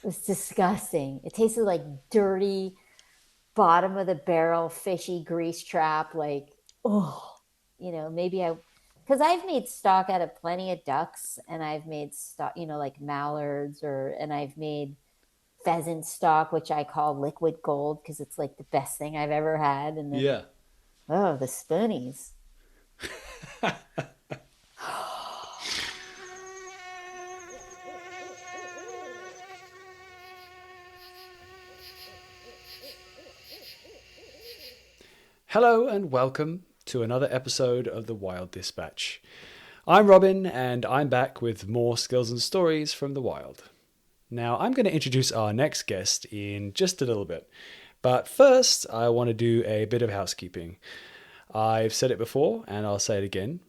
It was disgusting. It tasted like dirty, bottom of the barrel, fishy grease trap. Like, oh, maybe because I've made stock out of plenty of ducks, and I've made stock, like mallards, and I've made pheasant stock, which I call liquid gold because it's like the best thing I've ever had. And then, Yeah. oh, the spoonies. Hello and welcome to another episode of the Wild Dispatch. I'm Robin and I'm back with more skills and stories from the wild. Now, I'm going to introduce our next guest in just a little bit. But first, I want to do a bit of housekeeping. I've said it before and I'll say it again.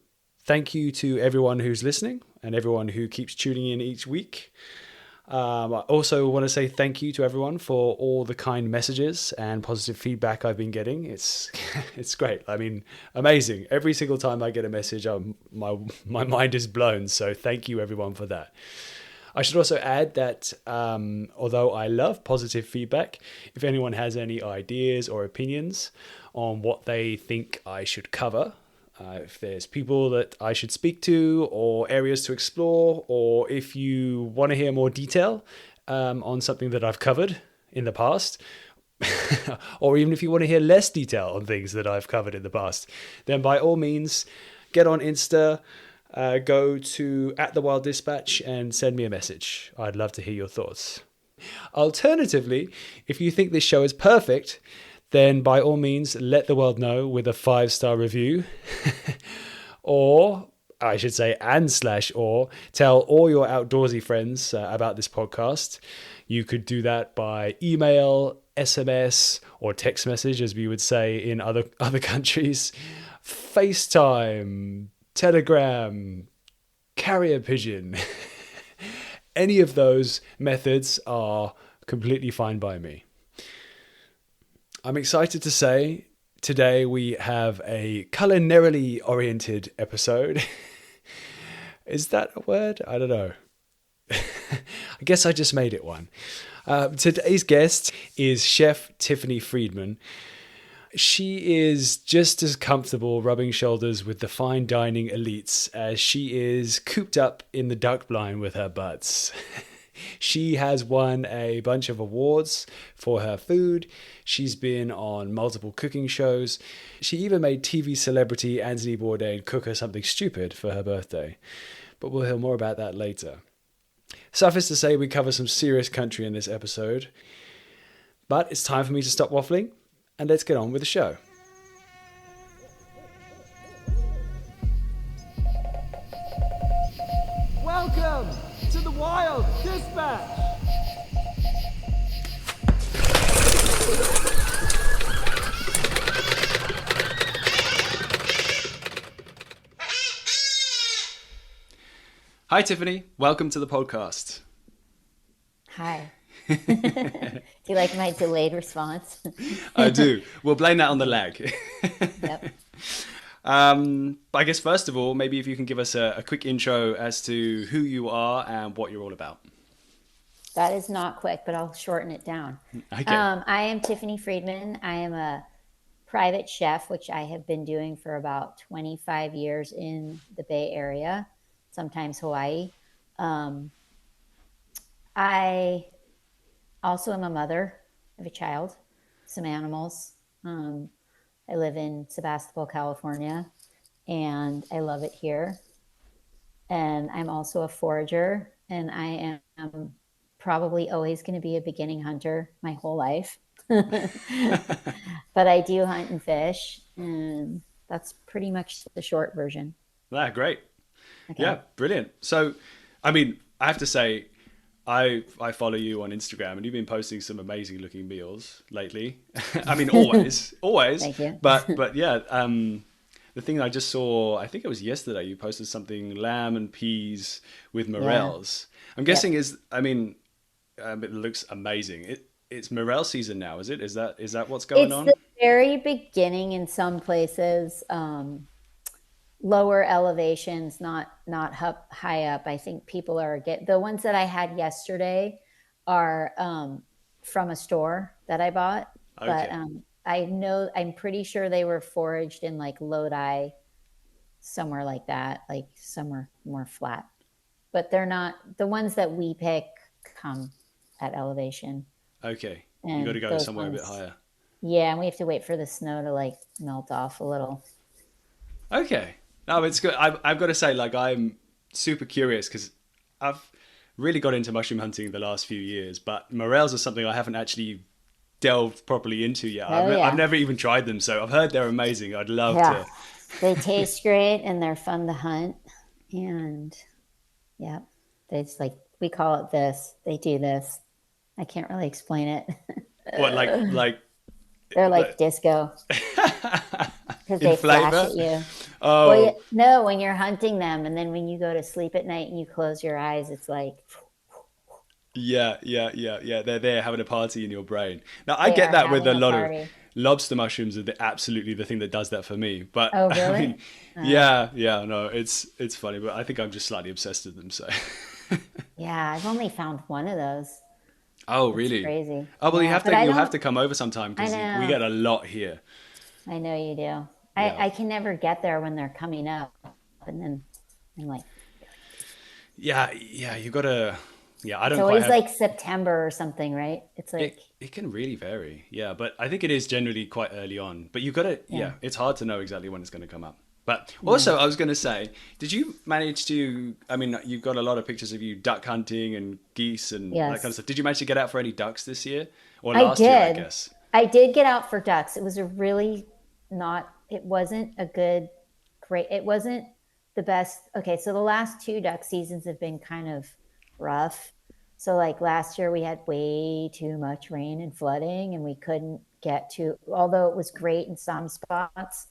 Thank you to everyone who's listening and everyone who keeps tuning in each week. I also want to say thank you to everyone for all the kind messages and positive feedback I've been getting. It's it's great. I mean, amazing. Every single time I get a message, my mind is blown. So thank you everyone for that. I should also add that although I love positive feedback, if anyone has any ideas or opinions on what they think I should cover, if there's people that I should speak to or areas to explore, or if you want to hear more detail on something that I've covered in the past, or even if you want to hear less detail on things that I've covered in the past, then by all means, get on Insta, go to @theWildDispatch and send me a message. I'd love to hear your thoughts. Alternatively, if you think this show is perfect, then by all means, let the world know with a 5-star review. Or, I should say, or tell all your outdoorsy friends about this podcast. You could do that by email, SMS, or text message, as we would say in other countries, FaceTime, Telegram, carrier pigeon. Any of those methods are completely fine by me. I'm excited to say today we have a culinarily oriented episode. Is that a word? I don't know. I guess I just made it one. Today's guest is Chef Tiffany Friedman. She is just as comfortable rubbing shoulders with the fine dining elites as she is cooped up in the duck blind with her buds. She has won a bunch of awards for her food. She's been on multiple cooking shows. She even made TV celebrity Anthony Bourdain cook her something stupid for her birthday. But we'll hear more about that later. Suffice to say, we cover some serious country in this episode. But it's time for me to stop waffling and let's get on with the show. Welcome to the Wild Dispatch. Hi, Tiffany. Welcome to the podcast. Hi. Do you like my delayed response? I do. We'll blame that on the lag. Yep. I guess first of all, maybe if you can give us a quick intro as to who you are and what you're all about. That is not quick, but I'll shorten it down. Okay. I am Tiffany Friedman. I am a private chef, which I have been doing for about 25 years in the Bay Area, sometimes Hawaii. I also am a mother of a child, some animals. I live in Sebastopol, California, and I love it here. And I'm also a forager, and I am probably always going to be a beginning hunter my whole life. But I do hunt and fish, and that's pretty much the short version. Great. Okay. Yeah, brilliant. So, I mean, I have to say, I follow you on Instagram, and you've been posting some amazing looking meals lately. I mean, always. Thank you. But yeah, the thing I just saw, I think it was yesterday, you posted something lamb and peas with Yeah. morels. I'm Yep. guessing it looks amazing. It's morel season now, is it? Is that what's going It's on? the very beginning in some places. Lower elevations, not high up. I think people are get the ones that I had yesterday are from a store that I bought, but Okay. I'm pretty sure they were foraged in like Lodi, somewhere like that, like somewhere more flat. But they're not the ones that we pick come at elevation, Okay. You got to and go those somewhere a bit ones, higher. yeah, and we have to wait for the snow to like melt off a little. Okay. No, it's good. I've got to say, like, I'm super curious because I've really got into mushroom hunting the last few years, but morels are something I haven't actually delved properly into yet. Oh I've yeah, never even tried them, so I've heard they're amazing. I'd love yeah, to. they taste great and they're fun to hunt, and yeah, it's like we call it this. They do this. I can't really explain it. What, They're like the- disco because in they flash flavor? at you. Well, Oh, no, when you're hunting them, and then when you go to sleep at night and you close your eyes, it's like yeah. They're there having a party in your brain. Now, I they get are that with having a a lot of party. lobster mushrooms are absolutely the thing that does that for me. But Oh, I mean, really? Uh, no, it's funny, but I think I'm just slightly obsessed with them. So, yeah, I've only found one of those. oh, It's really? crazy. Oh, well, Yeah, but I you'll have don't. to come over sometime I because we know. get a lot here. I know you do. Yeah, I can never get there when they're coming up, and then I'm like, yeah. You gotta. Yeah, I it's don't quite always have. like September or something, right? It's like, It can really vary. Yeah, but I think it is generally quite early on. But you gotta. yeah, Yeah, it's hard to know exactly when it's going to come up. But yeah. also, I was going to say, did you manage to? I mean, you've got a lot of pictures of you duck hunting and geese and that kind of Yes, stuff. Did you manage to get out for any ducks this year or I last year? I did. guess. I did get out for ducks. It was a really not, it wasn't a good, great, it wasn't the best. Okay, so the last two duck seasons have been kind of rough. So, like last year, we had way too much rain and flooding, and we couldn't get to, although it was great in some spots,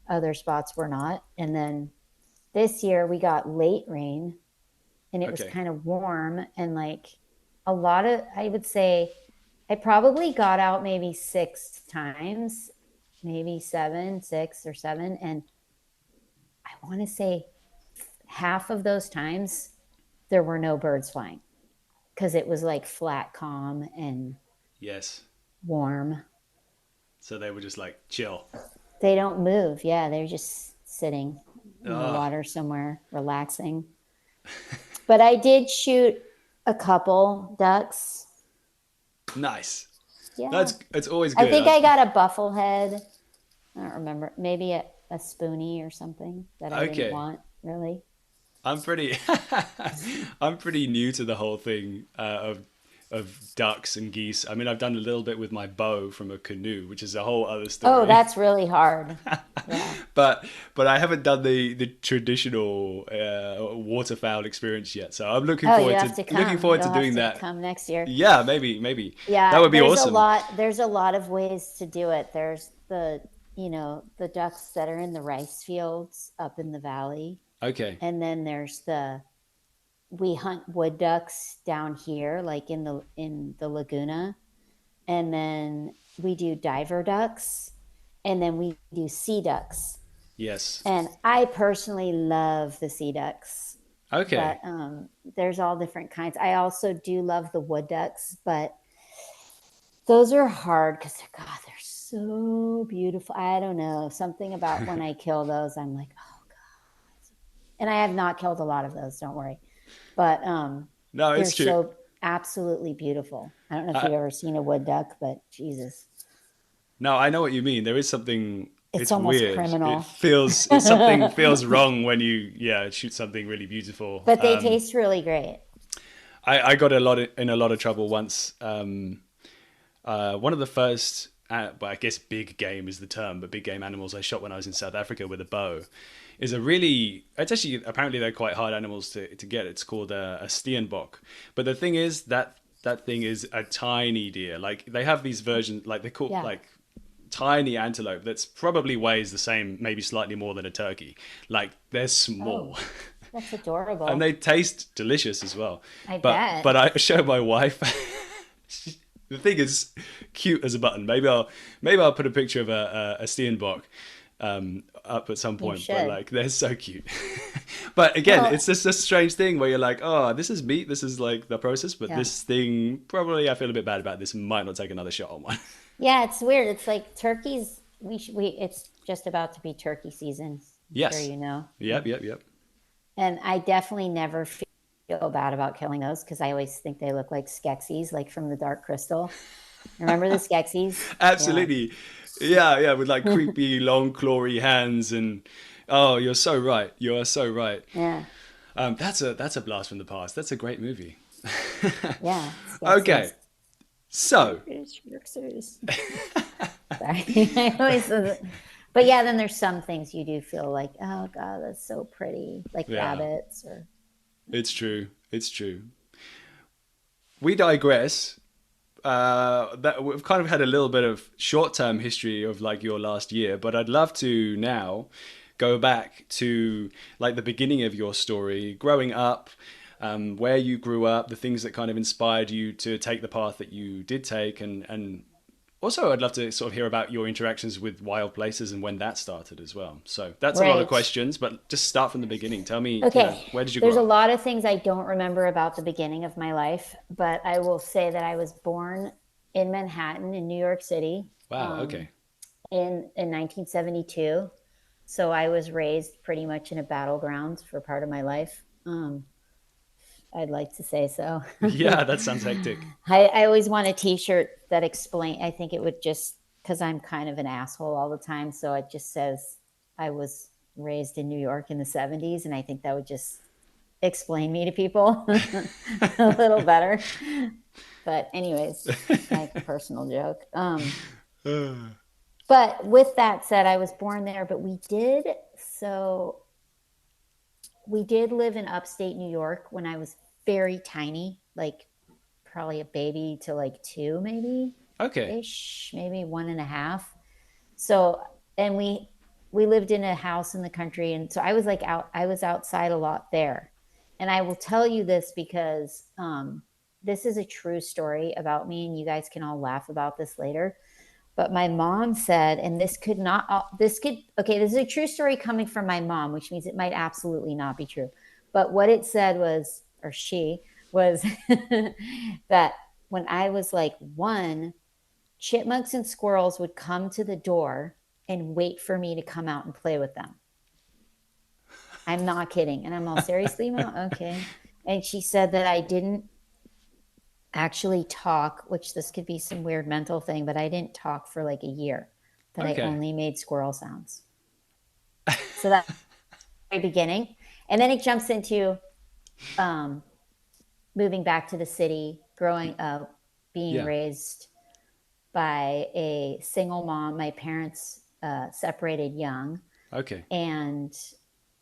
other spots were not. And then this year, we got late rain and it was Okay. kind of warm and like a lot of, I would say I probably got out maybe six times, maybe seven, six or seven. And I want to say half of those times there were no birds flying because it was like flat, calm, and Yes. warm. So they were just like chill. They don't move. Yeah, they're just sitting in the Ah, water somewhere, relaxing. But I did shoot a couple ducks. nice. Yeah. That's it's always I good. think I got a buffle head. I don't remember. Maybe a spoonie or something that I didn't Okay. want, really. I'm pretty I'm pretty new to the whole thing of ducks and geese. I mean, I've done a little bit with my bow from a canoe, which is a whole other Oh, story. that's really hard. Yeah. But I haven't done the traditional waterfowl experience yet. So I'm Oh, you have to looking come. forward to You'll have doing to that. come next year. Yeah, maybe that Yeah, would be awesome. there's a lot of ways to do it. There's the ducks that are in the rice fields up in the valley. Okay. And then we hunt wood ducks down here, like in the laguna. And then we do diver ducks, and then we do sea ducks. Yes. And I personally love the sea ducks, Okay. but there's all different kinds. I also do love the wood ducks, but those are hard because they're so beautiful. I don't know, something about when I kill those, I'm like, oh god. And I have not killed a lot of those, don't worry, but No, they're it's true. so absolutely beautiful. I don't know if I, you've ever seen a wood duck, but Jesus, No, I know what you mean. There is something. it's It's almost weird. criminal. It's something feels wrong when you shoot something really beautiful. But they taste really great. I got in a lot of trouble once. One of the first, well, I guess big game is the term, but big game animals I shot when I was in South Africa with a bow is it's actually, apparently they're quite hard animals to get. It's called a steenbok. But the thing is that thing is a tiny deer. Like they have these versions, like they call Yeah. like tiny antelope that's probably weighs the same, maybe slightly more than a turkey. Like they're small. Oh, that's And adorable. they taste delicious as well. I But bet. I showed my wife. The thing is cute as a button. Maybe I'll put a picture of a steenbok. up at some You point, but should. like they're so cute. But again, Well, it's just a strange thing where you're like, oh, this is meat, this is like the process, but yeah. this thing probably I feel a bit bad about this. Might not take another shot on one. Yeah, it's weird. It's like turkeys. We it's just about to be turkey season. I'm sure Yes. you know. Yep. Yep. Yep. And I definitely never feel bad about killing those because I always think they look like Skeksis, like from the Dark Crystal. Remember the Skeksis? Yeah. Absolutely. Yeah. Yeah. With like creepy, long, clawy hands, and oh, you're so right. You are so right. Yeah. That's a blast from the past. That's a great movie. Yeah. Okay. Skeksis. So Skeksis. Sorry. I always, but yeah, then there's some things you do feel like, oh God, that's so pretty, like yeah, rabbits or it's true. It's true. We digress. That we've kind of had a little bit of short-term history of like your last year, but I'd love to now go back to like the beginning of your story, growing up, where you grew up, the things that kind of inspired you to take the path that you did take, and also I'd love to sort of hear about your interactions with wild places and when that started as well. So that's a lot of right. questions, but just start from the beginning. Tell me, Okay. where did you There's grow a up? lot of things I don't remember about the beginning of my life, but I will say that I was born in Manhattan, in New York City, Wow. Okay. in 1972. So I was raised pretty much in a battleground for part of my life. I'd like to say so. Yeah, that sounds hectic. I always want a T-shirt that explain. I think it would just because I'm kind of an asshole all the time, so it just says I was raised in New York in the '70s, and I think that would just explain me to people a little better. But anyways, like a personal joke. But with that said, I was born there, but so we did live in upstate New York when I was very tiny, like probably a baby to like two, maybe Okay. ish, maybe one and a half. So, and we lived in a house in the country, and so I was outside a lot there. And I will tell you this because this is a true story about me, and you guys can all laugh about this later. But my mom said, and this could not, this could, okay, this is a true story coming from my mom, which means it might absolutely not be true. But what it said was, or she was, that when I was like one, chipmunks and squirrels would come to the door and wait for me to come out and play with them. I'm not kidding. And I'm all seriously, Mom? Okay. And she said that I didn't actually talk, which this could be some weird mental thing, but I didn't talk for like a year, that I Okay. only made squirrel sounds. So that's the very beginning. And then it jumps into um, moving back to the city, growing up, being Yeah. raised by a single mom. My parents separated young, Okay. and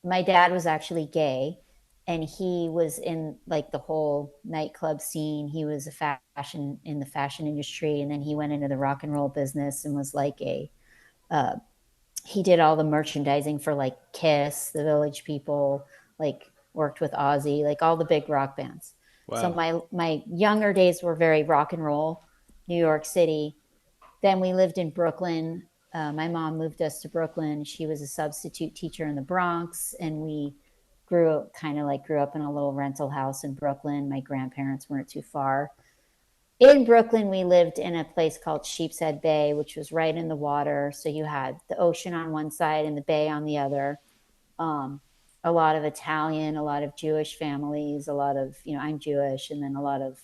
my dad was actually gay, and he was in like the whole nightclub scene. He was a fashion in the fashion industry, and then he went into the rock and roll business and was like a he did all the merchandising for like Kiss, the Village People, like worked with Ozzy, like all the big rock bands. So Wow. my younger days were very rock and roll, New York City. Then we lived in Brooklyn. My mom moved us to Brooklyn. She was a substitute teacher in the Bronx, and we grew up in a little rental house in Brooklyn. My grandparents weren't too far. In Brooklyn, we lived in a place called Sheepshead Bay, which was right in the water. So you had the ocean on one side and the bay on the other. Um, a lot of Italian, a lot of Jewish families, a lot of, I'm Jewish, and then a lot of,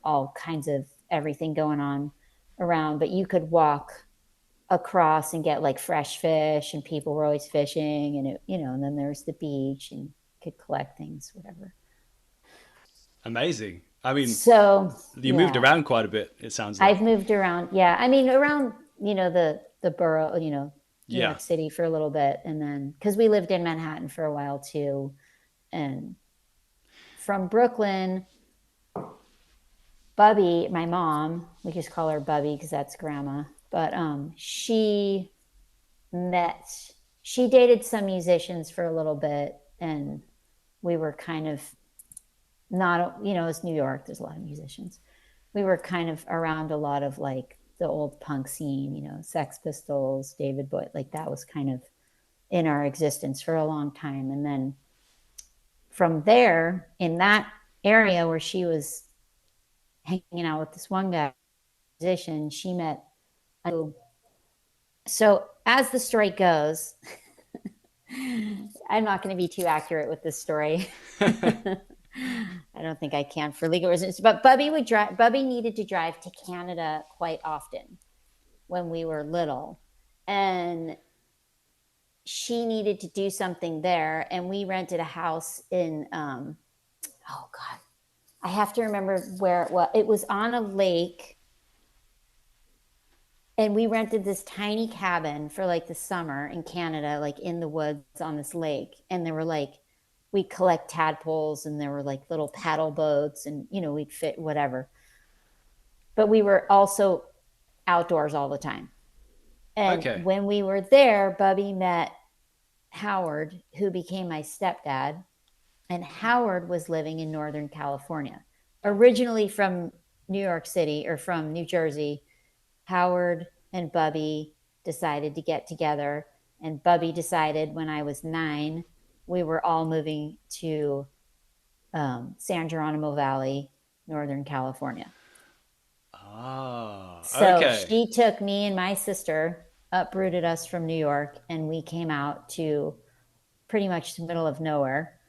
all kinds of everything going on around. But you could walk across and get like fresh fish, and people were always fishing, and and then there's the beach, and could collect things, whatever. Amazing. I mean, So you moved yeah, around quite a bit, it sounds I've like. moved around. Yeah, I mean around the borough, New Yeah. York City for a little bit, and then because we lived in Manhattan for a while too, and from Brooklyn, Bubby, my mom, we just call her Bubby because that's grandma, but met she dated some musicians for a little bit, and we were kind of not, it's New York, there's a lot of musicians. We were kind of around a lot of like the old punk scene, Sex Pistols, David Bowie, like that was kind of in our existence for a long time. And then from there, in that area where she was hanging out with this one guy, musician, she met. So as the story goes, I'm not going to be too accurate with this story. I don't think I can for legal reasons. But Bubby needed to drive to Canada quite often when we were little, and she needed to do something there. And we rented a house in, oh God, I have to remember where it was. It was on a lake. And we rented this tiny cabin for like the summer in Canada, like in the woods on this lake. And there were like, we collect tadpoles, and there were like little paddle boats, and we'd fit whatever. But we were also outdoors all the time. And when we were there, Bubby met Howard, who became my stepdad. And Howard was living in Northern California, originally from New York City or from New Jersey. Howard and Bubby decided to get together, and Bubby decided when I was 9, we were all moving to San Geronimo Valley, Northern California. So she took me and my sister, uprooted us from New York, and we came out to pretty much the middle of nowhere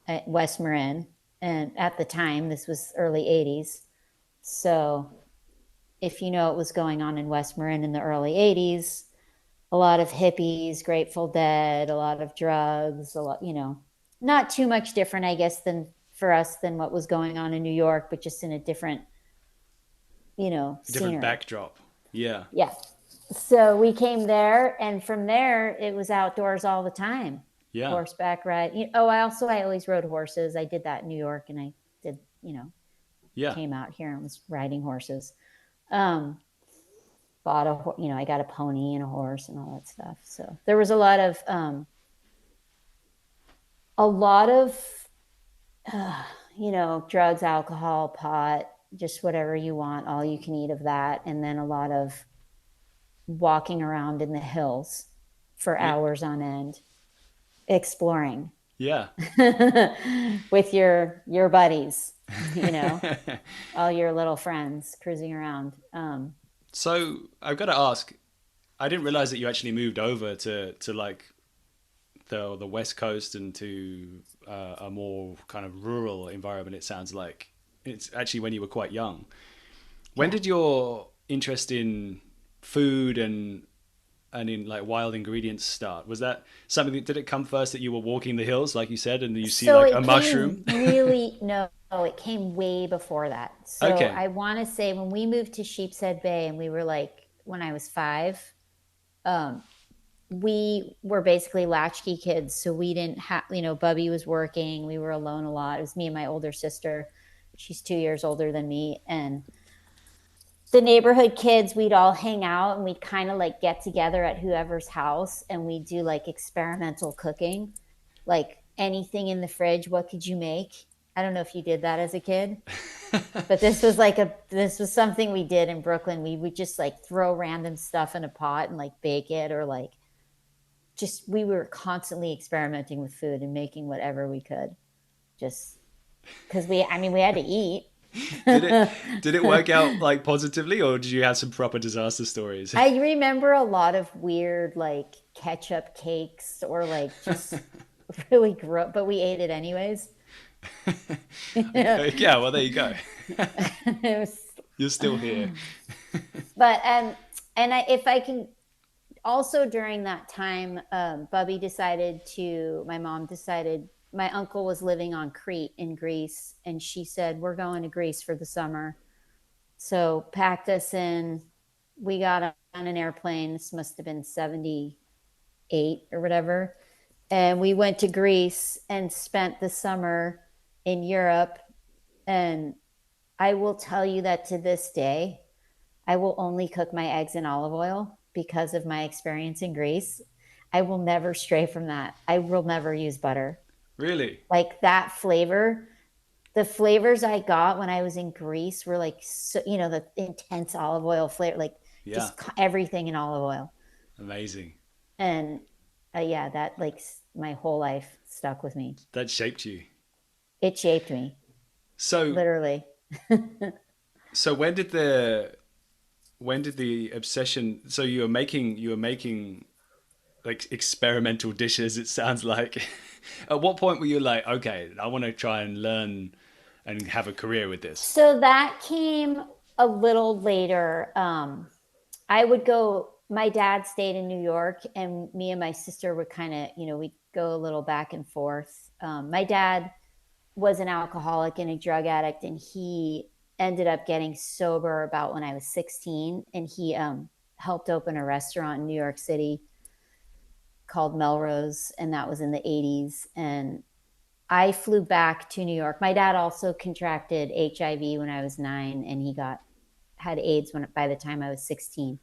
at West Marin. And at the time, this was early 80s. So if you know what was going on in West Marin in the early 80s, a lot of hippies, Grateful Dead, a lot of drugs, a lot, not too much different, I guess, than for us than what was going on in New York, but just in a different, different scenery. Backdrop. Yeah. Yeah. So we came there, and from there it was outdoors all the time. Yeah. Horseback ride. I always rode horses. I did that in New York, and I did, came out here and was riding horses. Bought I got a pony and a horse and all that stuff. So there was a lot of drugs, alcohol, pot, just whatever you want, all you can eat of that. And then a lot of walking around in the hills for hours on end, exploring. Yeah. With your buddies, all your little friends cruising around. So I've got to ask, I didn't realize that you actually moved over to like the West Coast and to a more kind of rural environment. It sounds like it's actually when you were quite young. When did your interest in food and in like wild ingredients start? Was that something did it come first that you were walking the hills, like you said, and you see like a mushroom? No, it came way before that. So I want to say when we moved to Sheepshead Bay, and we were like, when I was 5, we were basically latchkey kids. So we didn't have, Bubby was working. We were alone a lot. It was me and my older sister. She's 2 years older than me. And the neighborhood kids, we'd all hang out, and we'd kind of like get together at whoever's house, and we'd do like experimental cooking, like anything in the fridge. What could you make? I don't know if you did that as a kid, but this was something we did in Brooklyn. We would just like throw random stuff in a pot and like bake it, or like we were constantly experimenting with food and making whatever we could, just because we had to eat. Did it work out like positively, or did you have some proper disaster stories? I remember a lot of weird like ketchup cakes, or like just really gross, but we ate it anyways. Yeah, well, there you go. You're still here. But if I can also, during that time, Bubby my mom decided, my uncle was living on Crete in Greece, and she said, we're going to Greece for the summer. So packed us in. We got on an airplane. This must have been 78 or whatever. And we went to Greece and spent the summer in Europe. And I will tell you that to this day, I will only cook my eggs in olive oil because of my experience in Greece. I will never stray from that. I will never use butter. Really? Like that flavor, the flavors I got when I was in Greece were like, so, the intense olive oil flavor, like Yeah. just everything in olive oil. Amazing. And yeah, that like my whole life stuck with me. That shaped you. It shaped me, So literally. so when did the obsession, so you were making like experimental dishes, it sounds like. At what point were you like, okay, I want to try and learn and have a career with this? So that came a little later. I would go, my dad stayed in New York, and me and my sister would kind of, we'd go a little back and forth. My dad was an alcoholic and a drug addict, and he ended up getting sober about when I was 16. And he helped open a restaurant in New York City called Melrose, and that was in the 80s. And I flew back to New York. My dad also contracted HIV when I was 9, and he had AIDS by the time I was 16.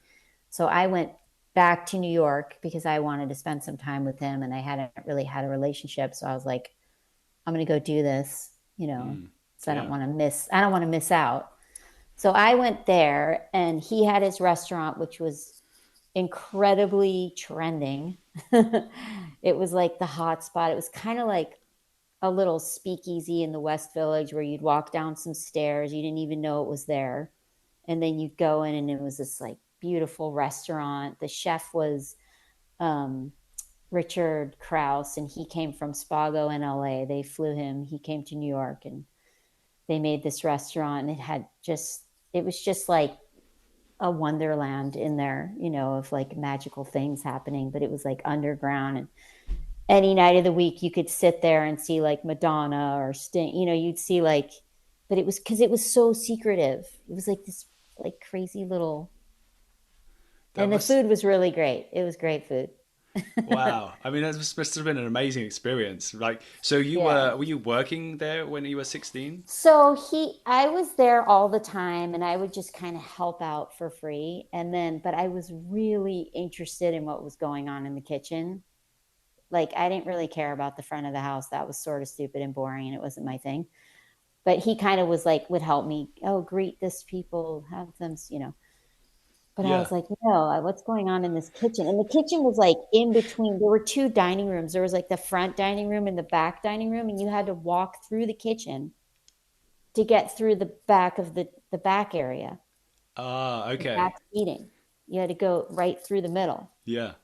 So I went back to New York because I wanted to spend some time with him, and I hadn't really had a relationship. So I was like, I'm going to go do this, so Yeah. I don't want to miss out. So I went there, and he had his restaurant, which was incredibly trending. It was like the hot spot. It was kind of like a little speakeasy in the West Village where you'd walk down some stairs, you didn't even know it was there, and then you'd go in, and it was this like beautiful restaurant. The chef was um, Richard Krause, and he came from Spago in LA. They flew him. He came to New York, and they made this restaurant, and it was just like a wonderland in there, of like magical things happening, but it was like underground. And any night of the week you could sit there and see like Madonna or Sting, you'd see like, but it was because it was so secretive. It was like this like crazy little, That and the must, food was really great. It was great food. wow. I mean, that must have been an amazing experience. Like, so Yeah. were you working there when you were 16? So I was there all the time, and I would just kind of help out for free. And then, but I was really interested in what was going on in the kitchen. Like, I didn't really care about the front of the house. That was sort of stupid and boring, and it wasn't my thing. But he kind of was like, would help me. Oh, greet this people, have them. But I Yeah. was like, no, what's going on in this kitchen? And the kitchen was like in between. There were two dining rooms. There was like the front dining room and the back dining room, and you had to walk through the kitchen to get through the back of the back area, Ah, the okay. back seating. You had to go right through the middle. Yeah.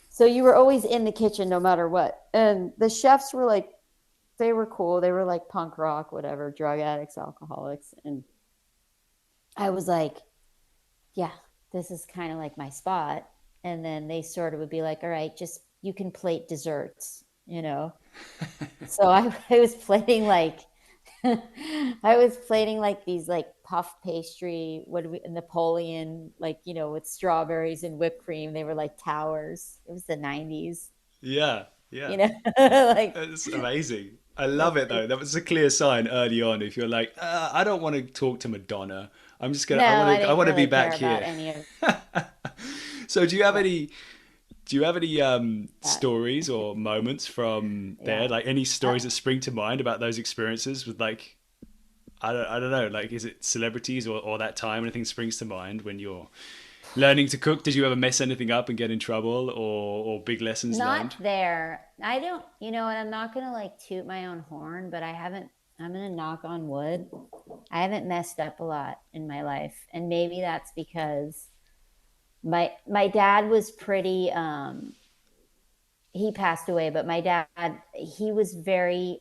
So you were always in the kitchen no matter what. And the chefs were like, they were cool. They were like punk rock, whatever, drug addicts, alcoholics. And I was like, yeah, this is kind of like my spot. And then they sort of would be like, all right, just you can plate desserts. So I was plating like I was plating like these like puff pastry, what do we Napoleon, like with strawberries and whipped cream. They were like towers. It was the 90s, Yeah. Yeah. like That's amazing. I love it though. That was a clear sign early on. If you're like, I don't want to talk to Madonna. I'm just gonna. no, I I didn't want to be really back care about here. any of So, do you have that. any? Do you have any stories or moments from there? Yeah. Like any Uh, stories that spring to mind about those experiences with like I don't know. Like, is it celebrities or that time? Anything springs to mind when you're learning to cook? Did you ever mess anything up and get in trouble or big lessons Not learned? there. I don't, and I'm not gonna like toot my own horn, but I'm gonna knock on wood. I haven't messed up a lot in my life. And maybe that's because my dad was pretty he passed away, but my dad, he was very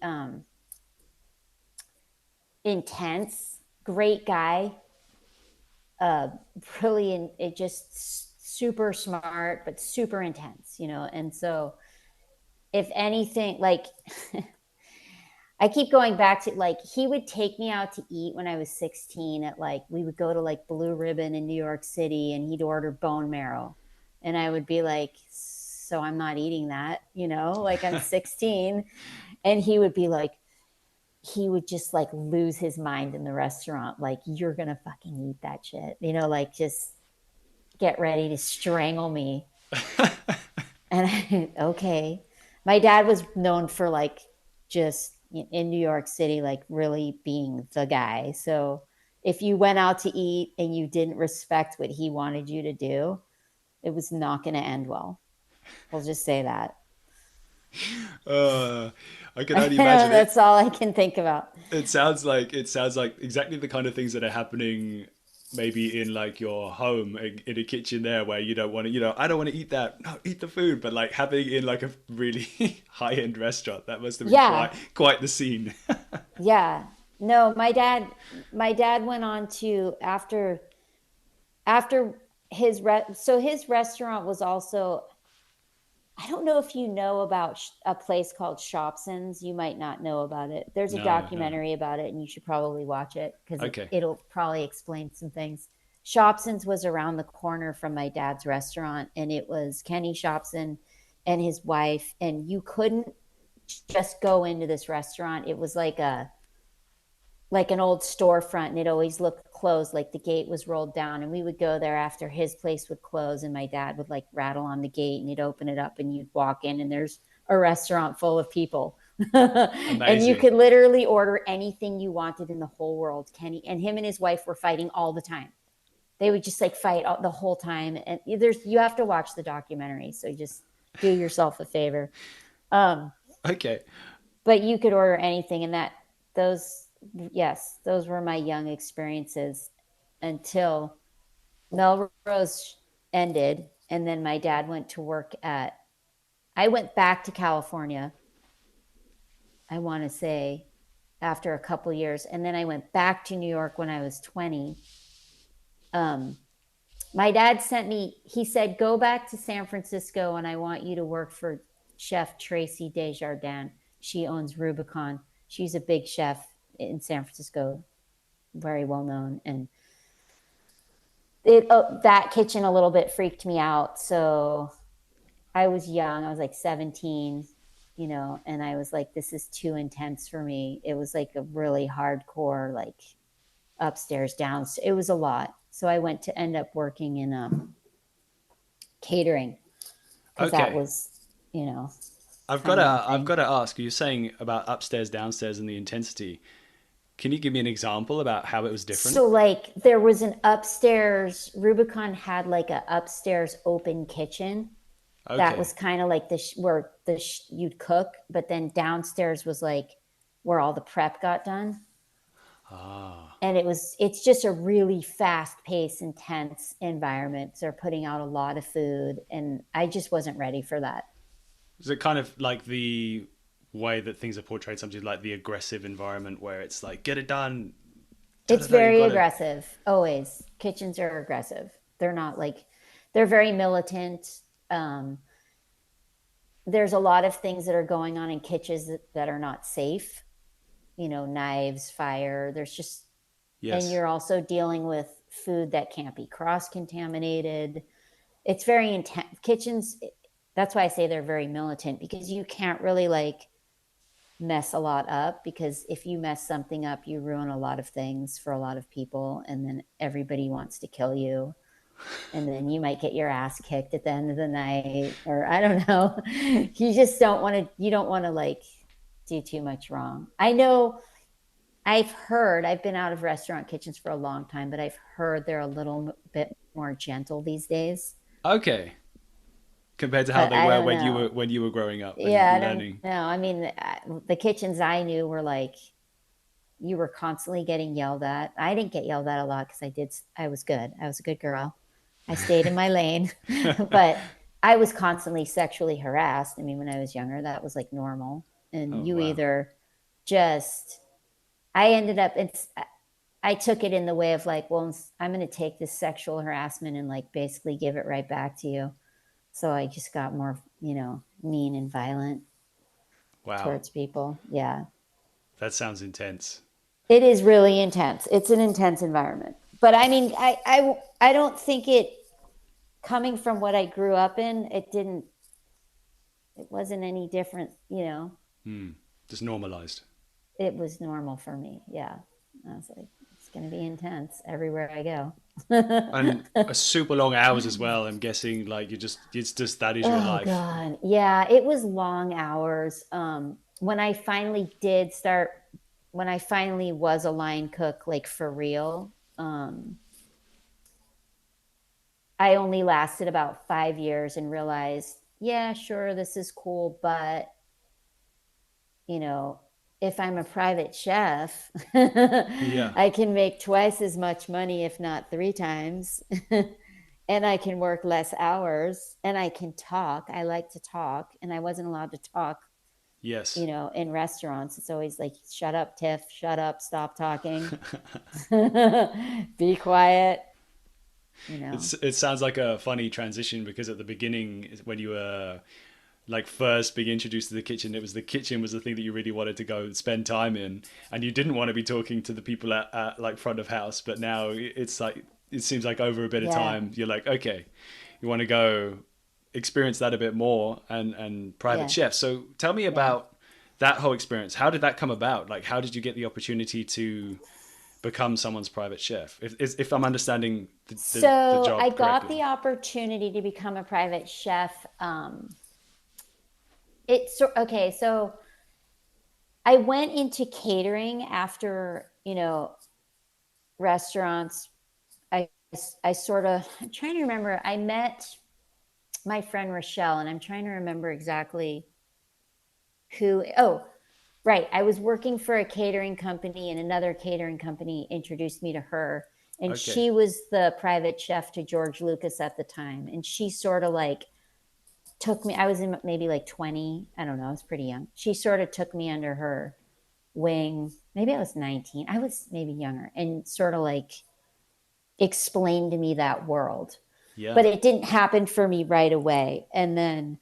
intense, great guy, uh really it just super smart, but super intense. And so if anything, like I keep going back to like he would take me out to eat when I was 16 at like we would go to like Blue Ribbon in New York City, and he'd order bone marrow. And I would be like, so I'm not eating that, like I'm 16. And he would just like lose his mind in the restaurant. Like, you're going to fucking eat that shit, like just get ready to strangle me. And okay. My dad was known for like just in New York City, like really being the guy. So if you went out to eat and you didn't respect what he wanted you to do, it was not going to end well. We'll just say that. Uh, I can I only know imagine it. that's all I can think about. It sounds like exactly the kind of things that are happening maybe in like your home in a kitchen there where you don't want to, I don't want to eat that. No, eat the food, but like having in like a really high-end restaurant, that must have been Yeah. quite the scene. Yeah. No, my dad went on to after so his restaurant was also, I don't know if you know about a place called Shopson's. You might not know about it. There's a No, no. documentary about it, and you should probably watch it because Okay. it'll probably explain some things. Shopson's was around the corner from my dad's restaurant, and it was Kenny Shopson and his wife. And you couldn't just go into this restaurant. It was like an old storefront, and it always looked closed, like the gate was rolled down, and we would go there after his place would close, and my dad would like rattle on the gate and he'd open it up and you'd walk in and there's a restaurant full of people. And you Amazing. could literally order anything you wanted in the whole world. Kenny and him and his wife were fighting all the time. They would just like fight the whole time, and you have to watch the documentary, so just do yourself a favor. um Okay. but you could order anything, and those yes, those were my young experiences until Melrose ended, and then my dad went to work at, I went back to California, I want to say, after a couple years, and then I went back to New York when I was 20. um my dad sent me, he said, go back to San Francisco and I want you to work for Chef Tracy Desjardins. She owns Rubicon. She's a big chef in San Francisco, very well known. And that kitchen a little bit freaked me out. So I was young. I was like 17, and I was like, this is too intense for me. It was like a really hardcore, like upstairs, downstairs. It was a lot. So I went to end up working in catering because that Okay. was, you know, I've got kind to of my I've thing. got to ask, you're saying about upstairs, downstairs and the intensity. Can you give me an example about how it was different? So like there was an upstairs, Rubicon had like a upstairs open kitchen that Okay. was kind of like where you'd cook, but then downstairs was like where all the prep got done. Ah. And it's just a really fast paced, intense environment. So they're putting out a lot of food, and I just wasn't ready for that. Is it kind of like the way that things are portrayed, something like the aggressive environment where it's like, get it done, da da It's da, you very gotta. aggressive. Always. Kitchens are aggressive. They're not like, they're very militant. Um, there's a lot of things that are going on in kitchens that are not safe, knives, fire. There's just, and Yes. you're also dealing with food that can't be cross contaminated. It's very intense. Kitchens, that's why I say they're very militant, because you can't really like mess a lot up, because if you mess something up, you ruin a lot of things for a lot of people, and then everybody wants to kill you, and then you might get your ass kicked at the end of the night, or I don't know. You don't want to like do too much wrong. I know, I've been out of restaurant kitchens for a long time, but I've heard they're a little bit more gentle these days. Okay. Compared to how But they I were don't when you were know. when you were growing up and Yeah, I don't learning. know. I mean, the kitchens I knew were like, you were constantly getting yelled at. I didn't get yelled at a lot because I was good. I was a good girl. I stayed in my lane, but I was constantly sexually harassed. I mean, when I was younger, that was like normal. And Oh you wow. either just, I ended up, I took it in the way of like, well, I'm going to take this sexual harassment and like basically give it right back to you. So I just got more, mean and violent Wow. towards people. Yeah. That sounds intense. It is really intense. It's an intense environment. But I mean, I don't think it, coming from what I grew up in, it wasn't any different, Hmm. Just normalized. it was normal for me. Yeah. I was like, it's going to be intense everywhere I go. And a super long hours as well. I'm guessing like it's just that is your Oh life. God. Yeah, it was long hours. when I finally did start, when I finally was a line cook, like for real, I only lasted about 5 years and realized, yeah, sure, this is cool, but you know, if I'm a private chef, Yeah. I can make twice as much money, if not three times. And I can work less hours and I can talk. I like to talk, and I wasn't allowed to talk, Yes. in restaurants. It's always like, shut up, Tiff, shut up, stop talking, be quiet, you know. It sounds like a funny transition because at the beginning, when you were like first being introduced to the kitchen, it was the kitchen was the thing that you really wanted to go spend time in, and you didn't want to be talking to the people at like front of house. But now it's like it seems like over a bit of Yeah. time, you're like, okay, you want to go experience that a bit more and private Yeah. chef. So tell me Yeah. about that whole experience. How did that come about? Like, how did you get the opportunity to become someone's private chef? If I'm understanding the So I job got correctly. the opportunity to become a private chef. It's okay. So I went into catering after, restaurants. I, I sort of, I'm trying to remember. I met my friend Rochelle, and I'm trying to remember exactly who. Oh, right. I was working for a catering company, and another catering company introduced me to her. And Okay. she was the private chef to George Lucas at the time. And she sort of like took me, I was in maybe like 20. I don't know. I was pretty young. She sort of took me under her wing. Maybe I was 19. I was maybe younger, and sort of like explained to me that world. Yeah. But it didn't happen for me right away. And then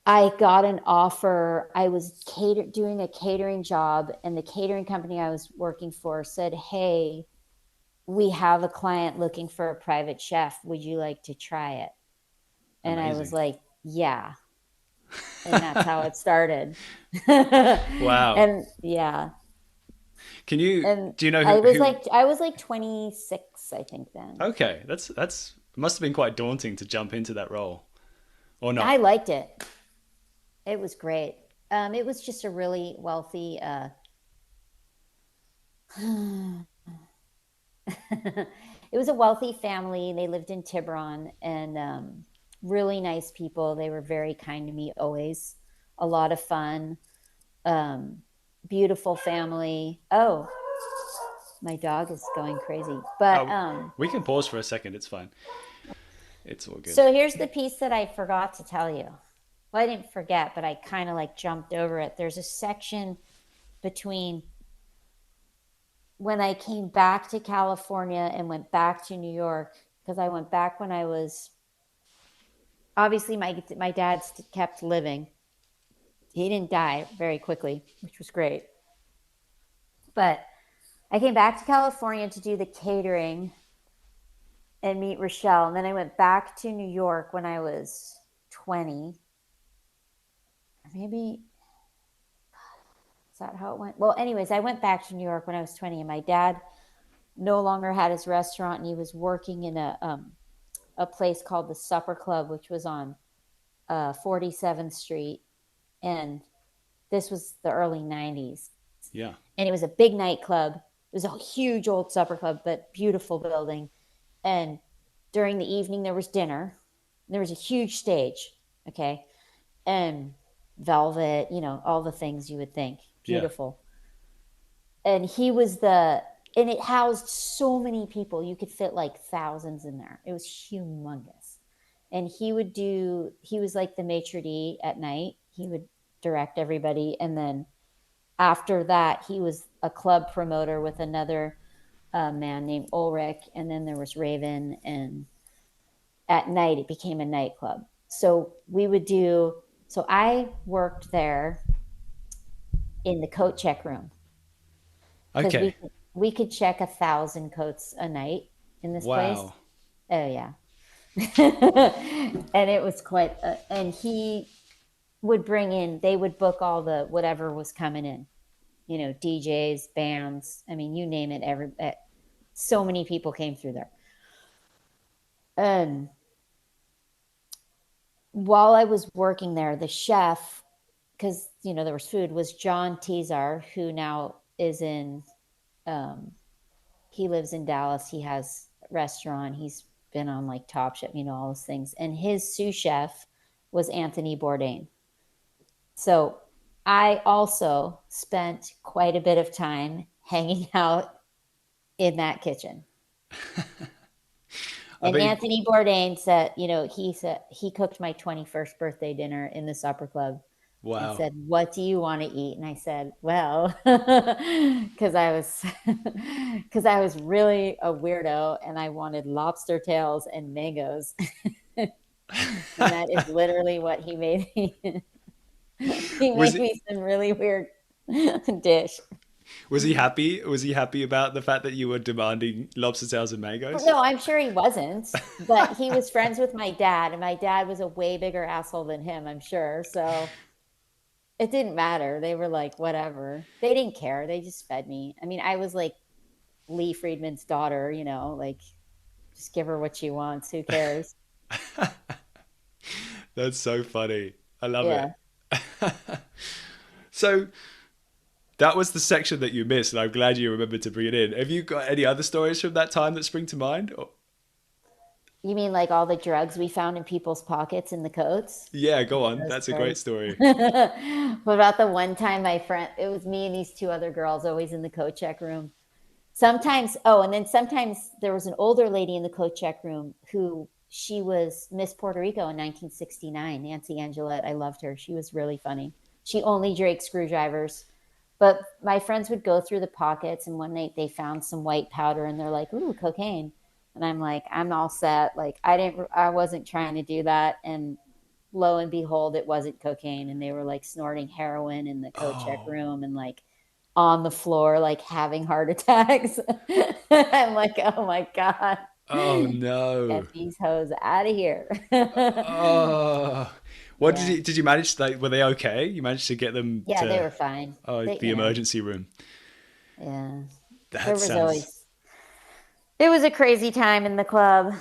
I got an offer. I was doing a catering job, and the catering company I was working for said, "Hey, we have a client looking for a private chef. Would you like to try it?" And I was Amazing. like, "Yeah." And that's how it started. Wow. And yeah. Can you And do you know I was who? like I was like 26, I think then. Okay, that's must have been quite daunting to jump into that role, or I not? liked it. It was great. It was just a really wealthy it was a wealthy family. They lived in Tiburon, and really nice people. They were very kind to me always. A lot of fun. Um, Beautiful family. Oh, my dog is going crazy. But Oh, we can pause for a second. It's fine. It's all good. so here's the piece that I forgot to tell you. Well, I didn't forget, but I kind of like jumped over it. There's a section between when I came back to California and went back to New York, because I went back when I was, obviously my dad kept living. He didn't die very quickly, which was great. But I came back to California to do the catering and meet Rochelle, and then I went back to New York when I was 20. Maybe is that how it went? Well, anyways, I went back to New York when I was 20, and my dad no longer had his restaurant, and he was working in a place called the Supper Club, which was on 47th Street, and this was the early 90s, Yeah. and it was a big nightclub. It was a huge old supper club, but beautiful building. And during the evening, there was dinner. There was a huge stage, okay, and velvet, all the things you would think. Yeah. Beautiful. And and it housed so many people. You could fit like thousands in there. It was humongous. And he was like the maitre d' at night. He would direct everybody. And then after that, he was a club promoter with another man named Ulrich. And then there was Raven. And at night, it became a nightclub. So I worked there in the coat check room, because Okay. we could check 1,000 coats a night in this place. Wow. Oh yeah. And it was quite and he would bring in, they would book all the whatever was coming in, DJs, bands, I mean, you name it. So many people came through there. And while I was working there, the chef, because there was food, was John Tezar, who now is in, um, he lives in Dallas. He has a restaurant. He's been on like Top Chef, all those things. And his sous chef was Anthony Bourdain. So I also spent quite a bit of time hanging out in that kitchen. I And bet you, Anthony Bourdain said, he said he cooked my 21st birthday dinner in the supper club and wow. said, "What do you want to eat?" And I said, "Well," because I was because I was really a weirdo and I wanted lobster tails and mangoes. And that is literally what he made me. He Was made it? me some really weird dish. Was he happy? Was he happy about the fact that you were demanding lobster tails and mangoes? No, I'm sure he wasn't, but he was friends with my dad, and my dad was a way bigger asshole than him, I'm sure. So it didn't matter. They were like, whatever. They didn't care. They just fed me. I mean, I was like Lee Friedman's daughter, like just give her what she wants. Who cares? That's so funny. I love Yeah. it. So that was the section that you missed, and I'm glad you remembered to bring it in. Have you got any other stories from that time that spring to mind? You mean like all the drugs we found in people's pockets in the coats? Yeah, go on. Those That's a great stories. story. What about the one time my friend, it was me and these two other girls always in the coat check room. Sometimes, and then sometimes there was an older lady in the coat check room who she was Miss Puerto Rico in 1969, Nancy Angelette. I loved her. She was really funny. She only drank screwdrivers. But my friends would go through the pockets, and one night they found some white powder, and they're like, "Ooh, cocaine!" And I'm like, "I'm all set. Like, I wasn't trying to do that." And lo and behold, it wasn't cocaine, and they were like snorting heroin in the coat check Oh, room, and like on the floor, like having heart attacks. I'm like, "Oh my god, oh get no. these hoes out of here!" Oh, what Yeah, did you manage to, like, were they okay? You managed to get them yeah, they to were fine. They, the emergency room. yeah, there That was sounds always. It was a crazy time in the club.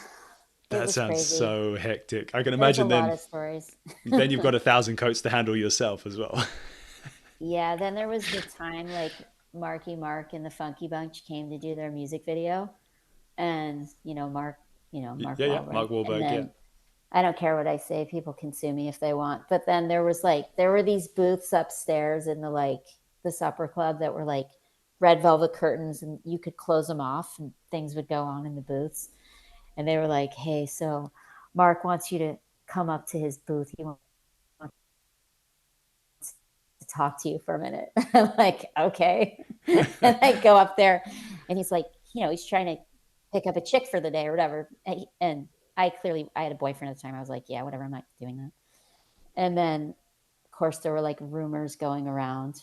It that was sounds crazy. so hectic. I can There's a imagine lot then of stories. you've got 1,000 coats to handle yourself as well. Yeah, then there was the time like Marky Mark and the Funky Bunch came to do their music video, and Mark Yeah, yeah. Wahlberg. Mark And Wahlberg, yeah. then I don't care what I say, people can sue me if they want. But then there were these booths upstairs in the supper club that were like red velvet curtains, and you could close them off and things would go on in the booths. And they were like, "Hey, so Mark wants you to come up to his booth. He wants to talk to you for a minute." I'm like, "Okay." And I go up there, and he's like, he's trying to pick up a chick for the day or whatever. And I had a boyfriend at the time. I was like, "Yeah, whatever. I'm not doing that." And then, of course, there were like rumors going around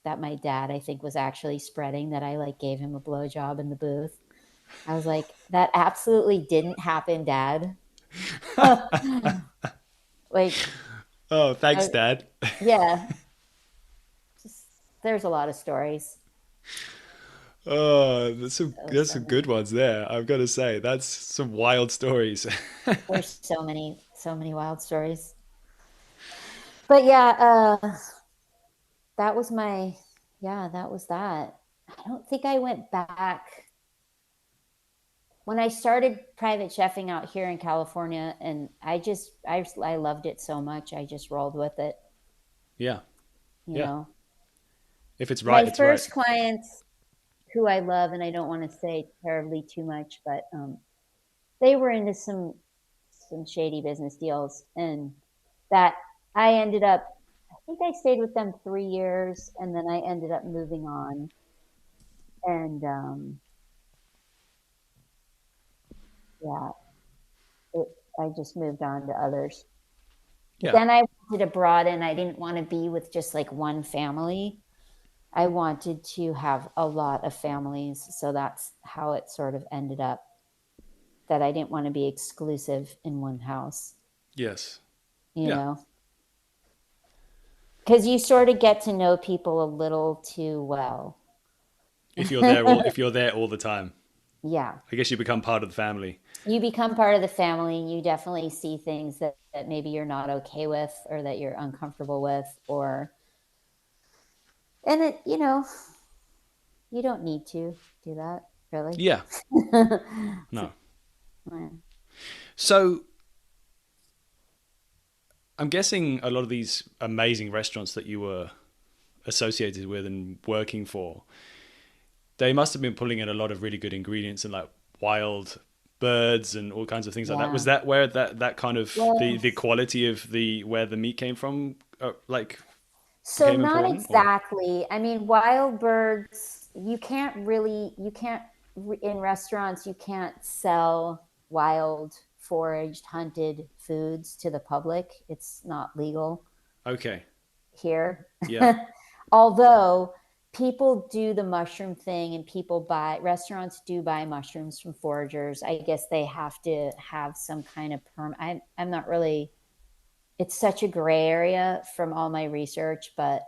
that my dad, I think, was actually spreading that I like gave him a blowjob in the booth. I was like, "That absolutely didn't happen, Dad." Like, Oh, thanks, I, Dad. yeah, just there's a lot of stories. Oh, That was that's some funny. good ones there. I've got to say, that's some wild stories. There's so many wild stories. But yeah, that was my, yeah, that was that. I don't think I went back when I started private chefing out here in California, and I loved it so much. I just rolled with it, Yeah, you yeah. know. If it's right, My it's right. first clients, who I love, and I don't want to say terribly too much, but they were into some shady business deals, and that I ended up. I think I stayed with them 3 years, and then I ended up moving on, and yeah, it, I just moved on to others. But Yeah. then I wanted to broaden. I didn't want to be with just like one family. I wanted to have a lot of families, so that's how it sort of ended up. That I didn't want to be exclusive in one house, Yes. you Yeah. know, because you sort of get to know people a little too well. If you're there all the time, Yeah, I guess you become part of the family. you become part of the family. You definitely see things that maybe you're not okay with or that you're uncomfortable with, or And you don't need to do that, really. Yeah. So, No. yeah. So I'm guessing a lot of these amazing restaurants that you were associated with and working for, they must have been pulling in a lot of really good ingredients and like wild birds and all kinds of things like that. Was Yeah. that where that kind of Well, the quality of the where the meat came from, like so became not important? Or exactly. I mean, wild birds, you can't, in restaurants, you can't sell wild, foraged, hunted foods to the public. It's not legal okay, here. yeah, Although people do the mushroom thing and restaurants do buy mushrooms from foragers. I guess they have to have some kind of I'm not really, it's such a gray area from all my research, but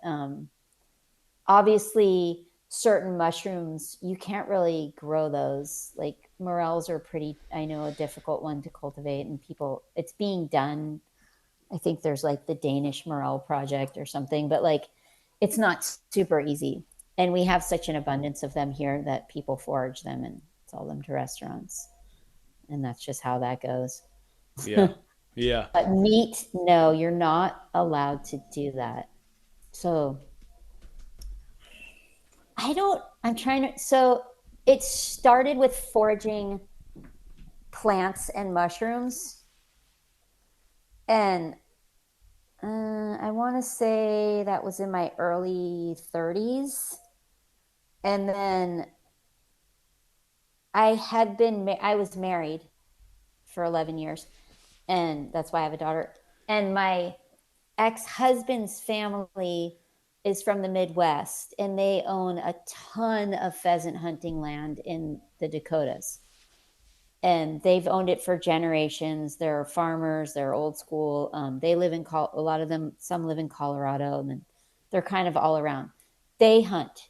obviously certain mushrooms you can't really grow those. Like morels are pretty, I know, a difficult one to cultivate, and people, it's being done. I think there's like the Danish morel project or something, but like it's not super easy. And we have such an abundance of them here that people forage them and sell them to restaurants, and that's just how that goes. yeah, yeah. But meat, no, you're not allowed to do that. So I'm trying to, so it started with foraging plants and mushrooms. And I want to say that was in my early 30s. And then I was married for 11 years. And that's why I have a daughter. And my ex-husband's family is from the Midwest, and they own a ton of pheasant hunting land in the Dakotas. And they've owned it for generations. They're farmers. They're old school. They live in a lot of them. Some live in Colorado, and then they're kind of all around. They hunt.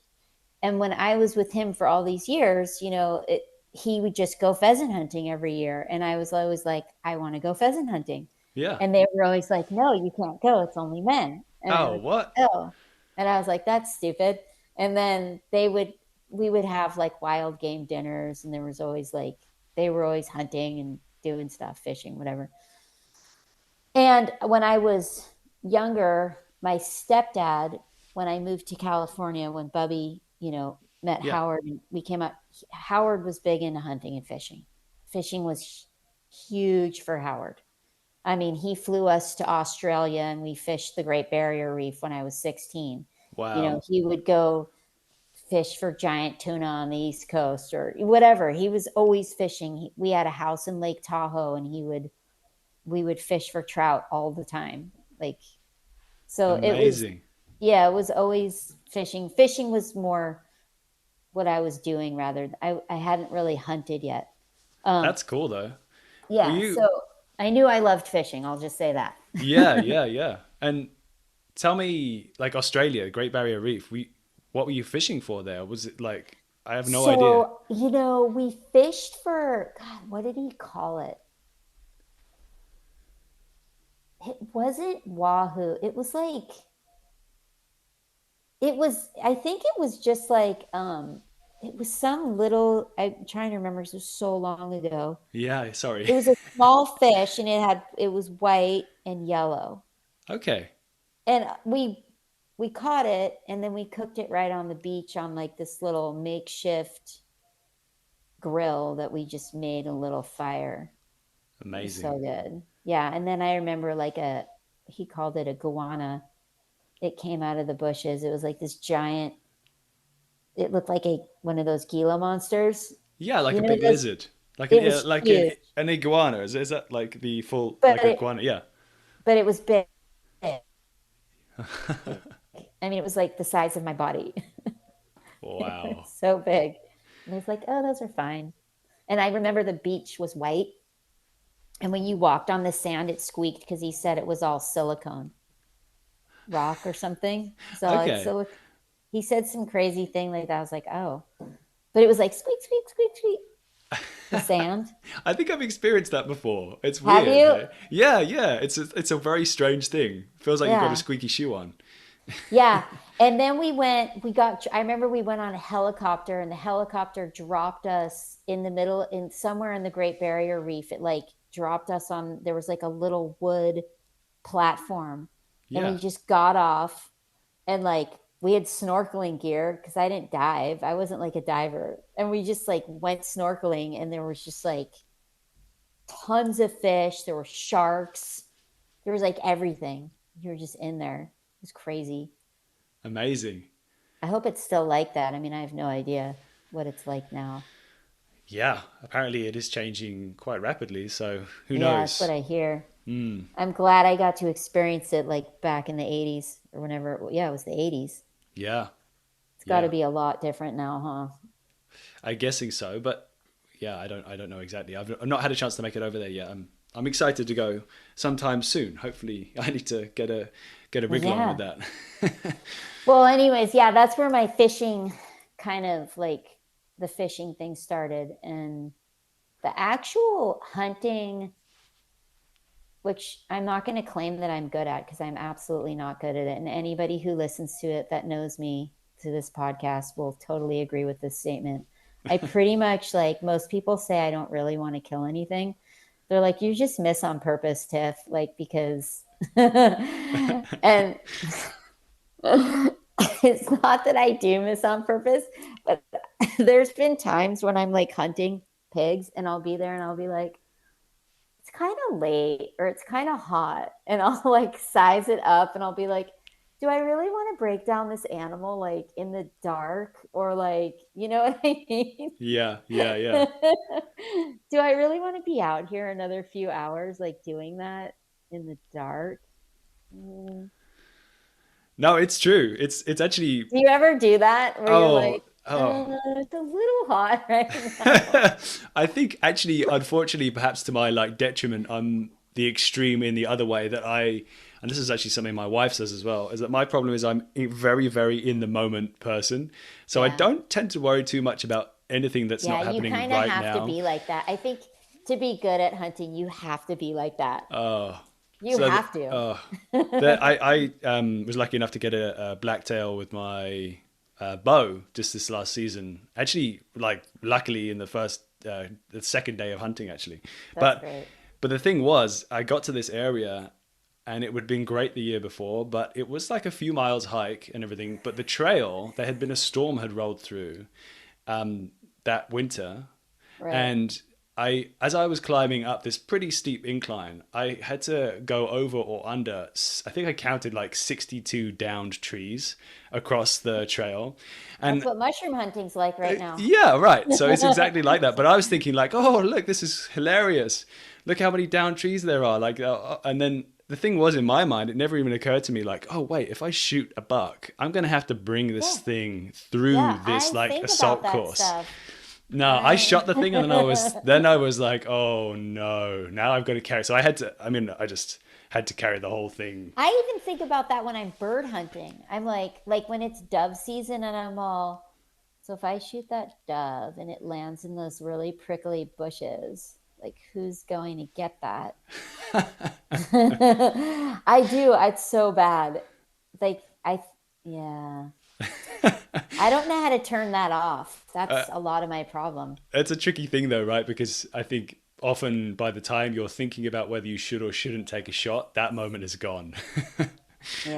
And when I was with him for all these years, he would just go pheasant hunting every year, and I was always like, I want to go pheasant hunting. Yeah. And they were always like, no, you can't go. It's only men. And I Oh, was what? like, oh. And I was like, that's stupid. And then we would have like wild game dinners, and there was always like, they were always hunting and doing stuff, fishing, whatever. And when I was younger, my stepdad, when I moved to California, when Bubby, met Yeah. Howard and we came up, Howard was big into hunting and fishing. Fishing was huge for Howard. I mean, he flew us to Australia and we fished the Great Barrier Reef when I was 16. Wow. He would go fish for giant tuna on the East Coast or whatever. He was always fishing. We had a house in Lake Tahoe, and we would fish for trout all the time. Like, so Amazing. it was always fishing. Fishing was more what I was doing rather. I hadn't really hunted yet. That's cool though. Were Yeah. you? So I knew I loved fishing. I'll just say that. Yeah, yeah, yeah. And tell me, like Australia, Great Barrier Reef, what were you fishing for there? Was it like, I have no idea. So, we fished for, God, what did he call it? It wasn't Wahoo. I think it was just like, it was some little, I'm trying to remember, this was so long ago. Yeah, It sorry. was a small fish, and it was white and yellow. Okay. And we caught it, and then we cooked it right on the beach on like this little makeshift grill that we just made a little fire. It was Amazing. so good. Yeah. And then I remember he called it a goanna. It came out of the bushes. It was like this giant, it looked like one of those Gila monsters. Yeah, like You a know, big lizard. Like it was huge, an iguana. Is that like the full but like iguana? Yeah. but it was big. I mean, it was like the size of my body. Wow. So big. And I was like, oh, those are fine. And I remember the beach was white. And when you walked on the sand, it squeaked because he said it was all silicone rock or something. So Okay. he said some crazy thing like that. I was like, oh, but it was like squeak, squeak, squeak, squeak. The sand. I think I've experienced that before. It's Have weird. you? Hey? Yeah, yeah. It's a very strange thing. Feels like you've got a Yeah. squeaky shoe on. Yeah. And then I remember we went on a helicopter and the helicopter dropped us in the middle in somewhere in the Great Barrier Reef. It like dropped us on, there was like a little wood platform and we Yeah. just got off and like we had snorkeling gear because I didn't dive. I wasn't like a diver. And we just like went snorkeling and there was just like tons of fish. There were sharks. There was like everything. You were just in there. It was crazy. Amazing. I hope it's still like that. I mean, I have no idea what it's like now. Yeah, apparently it is changing quite rapidly, so who Yeah, that's what knows? I hear. Mm, I'm glad I got to experience it like back in the 80s or whenever. Yeah, it was the 80s. yeah, It's got to yeah. be a lot different now, huh? I'm guessing so, but yeah, I don't know exactly. I've not had a chance to make it over there yet. I'm excited to go sometime soon. Hopefully, I need to get a wriggle on with Yeah. that. Well, anyways, yeah, that's where my fishing kind of like the fishing thing started. And the actual hunting, which I'm not going to claim that I'm good at because I'm absolutely not good at it. And anybody who listens to it that knows me to this podcast will totally agree with this statement. I pretty much like most people say I don't really want to kill anything. They're like, you just miss on purpose, Tiff, like because and it's not that I do miss on purpose, but there's been times when I'm like hunting pigs and I'll be there and I'll be like, it's kind of late or it's kind of hot. And I'll like size it up and I'll be like, do I really want to break down this animal like in the dark or like, you know what I mean? Yeah, yeah, yeah. Do I really want to be out here another few hours like doing that in the dark? Mm. No, it's true. It's actually Do you ever do that where you're oh like, oh. it's a little hot right now? I think actually, unfortunately, perhaps to my like detriment, I'm the extreme in the other way that and this is actually something my wife says as well, is that my problem is I'm a very, very in the moment person. So I Yeah. don't tend to worry too much about anything that's Yeah, not you happening kind of right have to now. be like that. I think to be good at hunting, you have to be like that. Oh, You so have to. that I was lucky enough to get a blacktail with my bow just this last season. Actually, like luckily in the second day of hunting actually. That's But great. but the thing was, I got to this area and it would have been great the year before, but it was like a few miles hike and everything. But the trail, there had been a storm had rolled through that winter, Right. and as I was climbing up this pretty steep incline, I had to go over or under. I think I counted like 62 downed trees across the trail, That's and what mushroom hunting's like right now. yeah, right. So it's exactly like that. But I was thinking like, oh, look, this is hilarious. Look how many downed trees there are. Like, and then the thing was in my mind, it never even occurred to me like, oh wait, if I shoot a buck, I'm gonna have to bring this Yeah. thing through Yeah. this I like think about assault that course. stuff. No, I I shot the thing and then I was like, oh no, now I've got to carry. So I just had to carry the whole thing. I even think about that when I'm bird hunting. I'm like when it's dove season and I'm all, so if I shoot that dove and it lands in those really prickly bushes, like who's going to get that? I do. It's so bad. Like yeah. I don't know how to turn that off. That's a lot of my problem. It's a tricky thing though, right? Because I think often by the time you're thinking about whether you should or shouldn't take a shot, that moment is gone.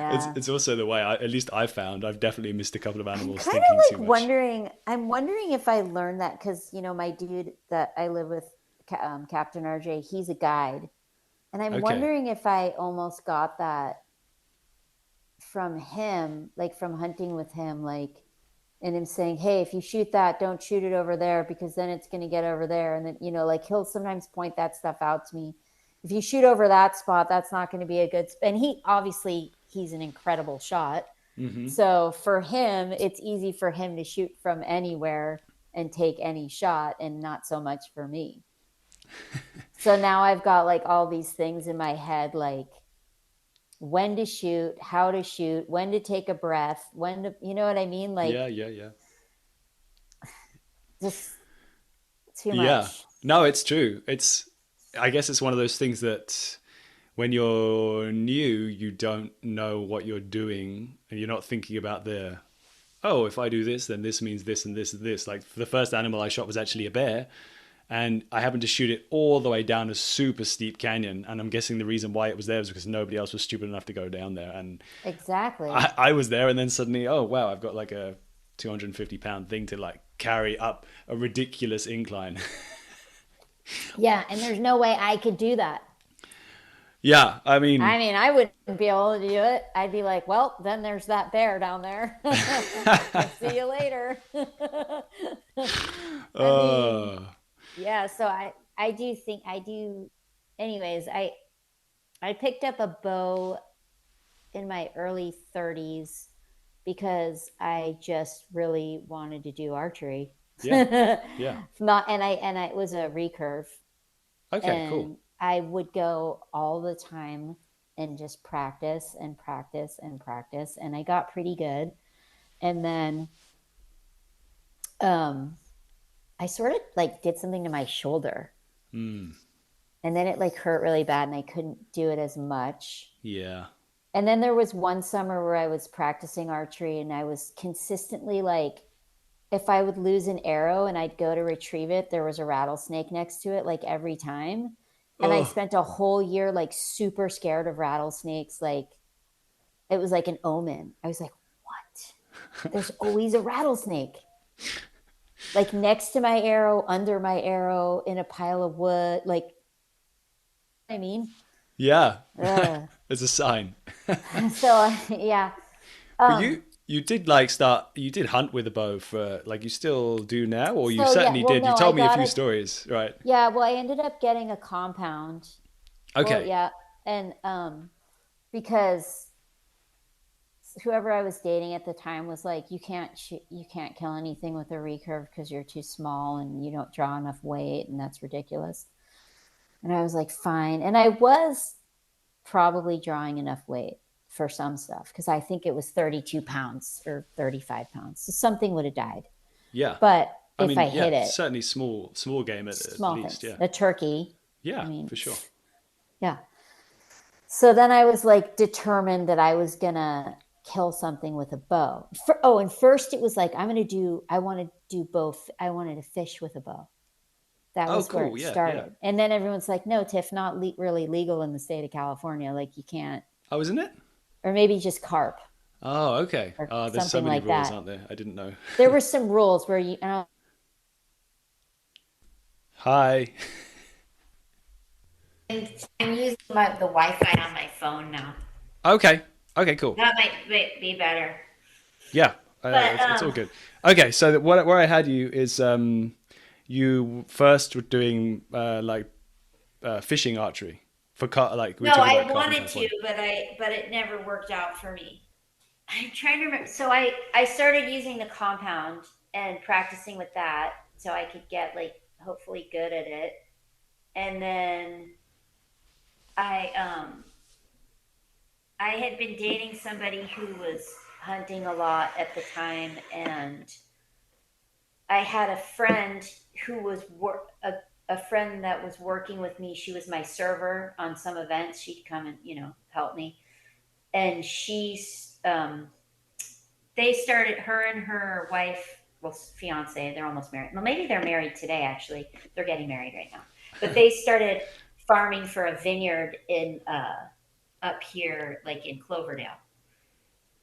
it's Yeah. it's also the way at least I found I've definitely missed a couple of I'm animals kind thinking of too like much. wondering. I'm wondering if I learned that because my dude that I live with, Captain RJ, he's a guide, and I'm Okay. wondering if I almost got that from him, like from hunting with him, like, and him saying, "Hey, if you shoot that, don't shoot it over there because then it's going to get over there," and then like he'll sometimes point that stuff out to me. If you shoot over that spot, that's not going to be a good. And he obviously he's an incredible shot. Hmm. So for him, it's easy for him to shoot from anywhere and take any shot and not so much for me. So now I've got like all these things in my head like when to shoot, how to shoot, when to take a breath, when to, you know what I mean? Like Yeah, yeah, yeah. just too Yeah. much. No, it's true. I guess it's one of those things that when you're new, you don't know what you're doing, and you're not thinking about oh, if I do this, then this means this and this and this. Like the first animal I shot was actually a bear, and I happened to shoot it all the way down a super steep canyon. And I'm guessing the reason why it was there was because nobody else was stupid enough to go down there. And Exactly. I was there, and then suddenly, oh wow, I've got like a 250-pound thing to like carry up a ridiculous incline. Yeah, and there's no way I could do that. Yeah, I mean, I wouldn't be able to do it. I'd be like, well, then there's that bear down there. See you later. I mean, uh, yeah, so I do think I do. Anyways, I picked up a bow in my early 30s because I just really wanted to do archery. yeah, yeah. Not and I it was a recurve, Okay, cool. and I would go all the time and just practice and practice and practice, and I got pretty good. And then I sort of like did something to my shoulder, Mm, and then it like hurt really bad, and I couldn't do it as much. yeah. And then there was one summer where I was practicing archery, and I was consistently like, if I would lose an arrow and I'd go to retrieve it, there was a rattlesnake next to it, like every time. And I Oh, spent a whole year like super scared of rattlesnakes. Like it was like an omen. I was like, what? There's always a rattlesnake. Like next to my arrow, under my arrow, in a pile of wood. Like, I mean, yeah. ugh. It's a sign. So yeah. But Um, you did like you did hunt with a bow for like you still do now, or you so yeah, certainly well, did. You no, I told me a got few it. stories, right? Yeah, well, I ended up getting a compound. Well, Okay. yeah, and because whoever I was dating at the time was like, you can't kill anything with a recurve because you're too small and you don't draw enough weight, and that's ridiculous. And I was like, fine. And I was probably drawing enough weight for some stuff because I think it was 32 pounds or 35 pounds. So something would have died. Yeah. But I if mean, I yeah, hit it, certainly small game at small least. things, Yeah. a turkey, I Yeah, mean, for sure. yeah. So then I was like determined that I was gonna kill something with a bow. And first it was like I want to do both. I wanted to fish with a bow. That Oh, was where cool. it Yeah, yeah. started. And then everyone's like, no, Tiff, not really legal in the state of California. Like you can't, Oh, isn't it? or maybe just carp Oh, okay. or There's so something many like rules, that. aren't there? I didn't know. There were some rules where Hi. I'm using the Wi-Fi on my phone now. Okay. Okay, cool. That might be better. Yeah, But it's all good. Okay, so where I had you is you first were doing fishing archery for like we no, were talking I about carp and wanted that to, point. but it never worked out for me. I'm trying to remember. So I started using the compound and practicing with that so I could get like hopefully good at it. And then I I had been dating somebody who was hunting a lot at the time, and I had a friend who was a friend that was working with me. She was my server on some events. She'd come and help me, and they started, her and her wife, well, fiance, they're almost married. Well, maybe they're married today. Actually, they're getting married right now. But they started farming for a vineyard in up here, like in Cloverdale.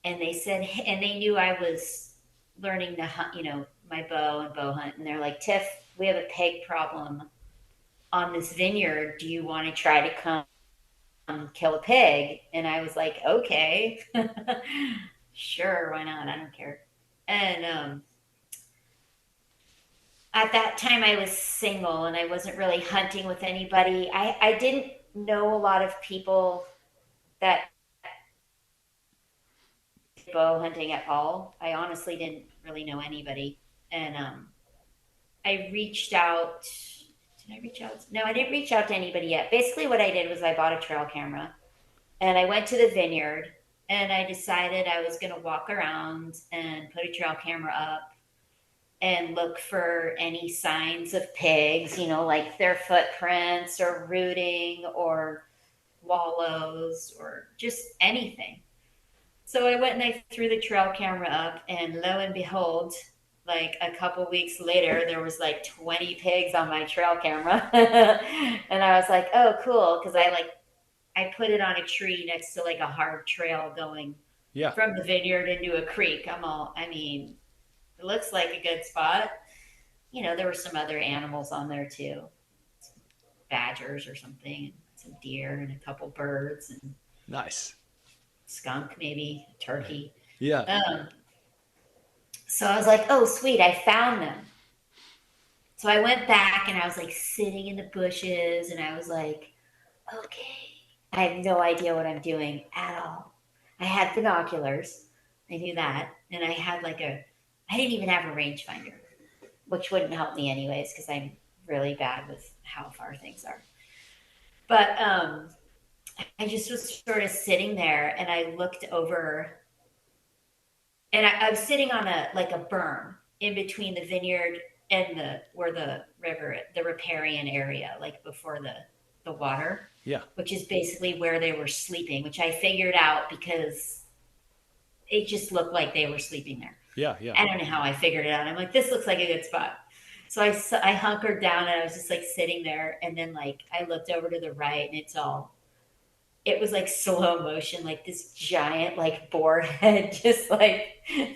And they said, and they knew I was learning to hunt, my bow and bow hunt. And they're like, Tiff, we have a peg problem on this vineyard. Do you want to try to come kill a pig? And I was like, okay, sure, why not? I don't care. And at that time, I was single and I wasn't really hunting with anybody. I didn't know a lot of people that bow hunting at all. I honestly didn't really know anybody. And I reached out. Did I reach out? No, I didn't reach out to anybody yet. Basically, what I did was I bought a trail camera and I went to the vineyard and I decided I was going to walk around and put a trail camera up and look for any signs of pigs, like their footprints or rooting or wallows or just anything. So I went and I threw the trail camera up, and lo and behold, like a couple weeks later, there was like 20 pigs on my trail camera, and I was like, "Oh, cool!" Because I put it on a tree next to like a hard trail going Yeah. from the vineyard into a creek. I mean, it looks like a good spot. There were some other animals on there too, some badgers or something, some deer, and a couple birds, and Nice. skunk, maybe turkey. Yeah. Um, so I was like, oh, sweet, I found them. So I went back and I was like sitting in the bushes and I was like, okay, I have no idea what I'm doing at all. I had binoculars, I knew that, and I didn't even have a rangefinder, which wouldn't help me anyways because I'm really bad with how far things are. But I just was sort of sitting there and I looked over and I was sitting on a berm in between the vineyard and the river, the riparian area, like before the water, Yeah. which is basically where they were sleeping, which I figured out because it just looked like they were sleeping there. Yeah. Yeah. I don't know how I figured it out. I'm like, this looks like a good spot. So I hunkered down and I was just like sitting there. And then like I looked over to the right and it was like slow motion, like this giant like boar head just like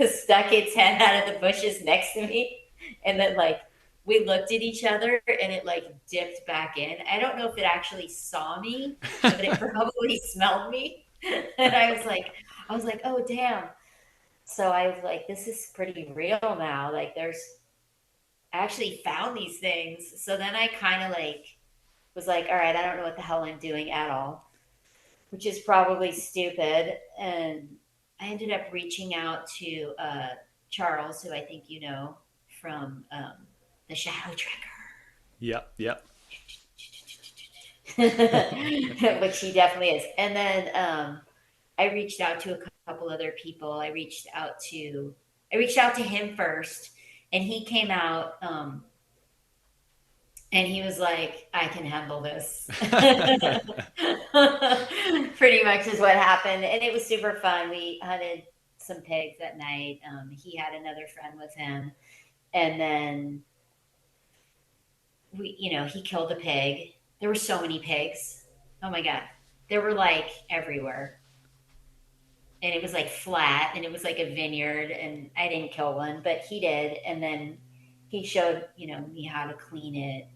stuck its head out of the bushes next to me. And then like we looked at each other and it like dipped back in. I don't know if it actually saw me, but it probably smelled me. And I was like, oh damn. So I was like, this is pretty real now. Like I actually found these things. So then I kind of like was like, all right, I don't know what the hell I'm doing at all, which is probably stupid. And I ended up reaching out to Charles, who I think you know from the Shadow Yep. Yep. Tracker, which he definitely is. And then I reached out to a couple other people. I reached out to him first, and he came out. And he was like, I can handle this. Pretty much is what happened. And it was super fun. We hunted some pigs that night. He had another friend with him. And then he killed a pig. There were so many pigs. Oh my God. There were like everywhere. And it was like flat and it was like a vineyard. And I didn't kill one, but he did. And then he showed, me how to clean it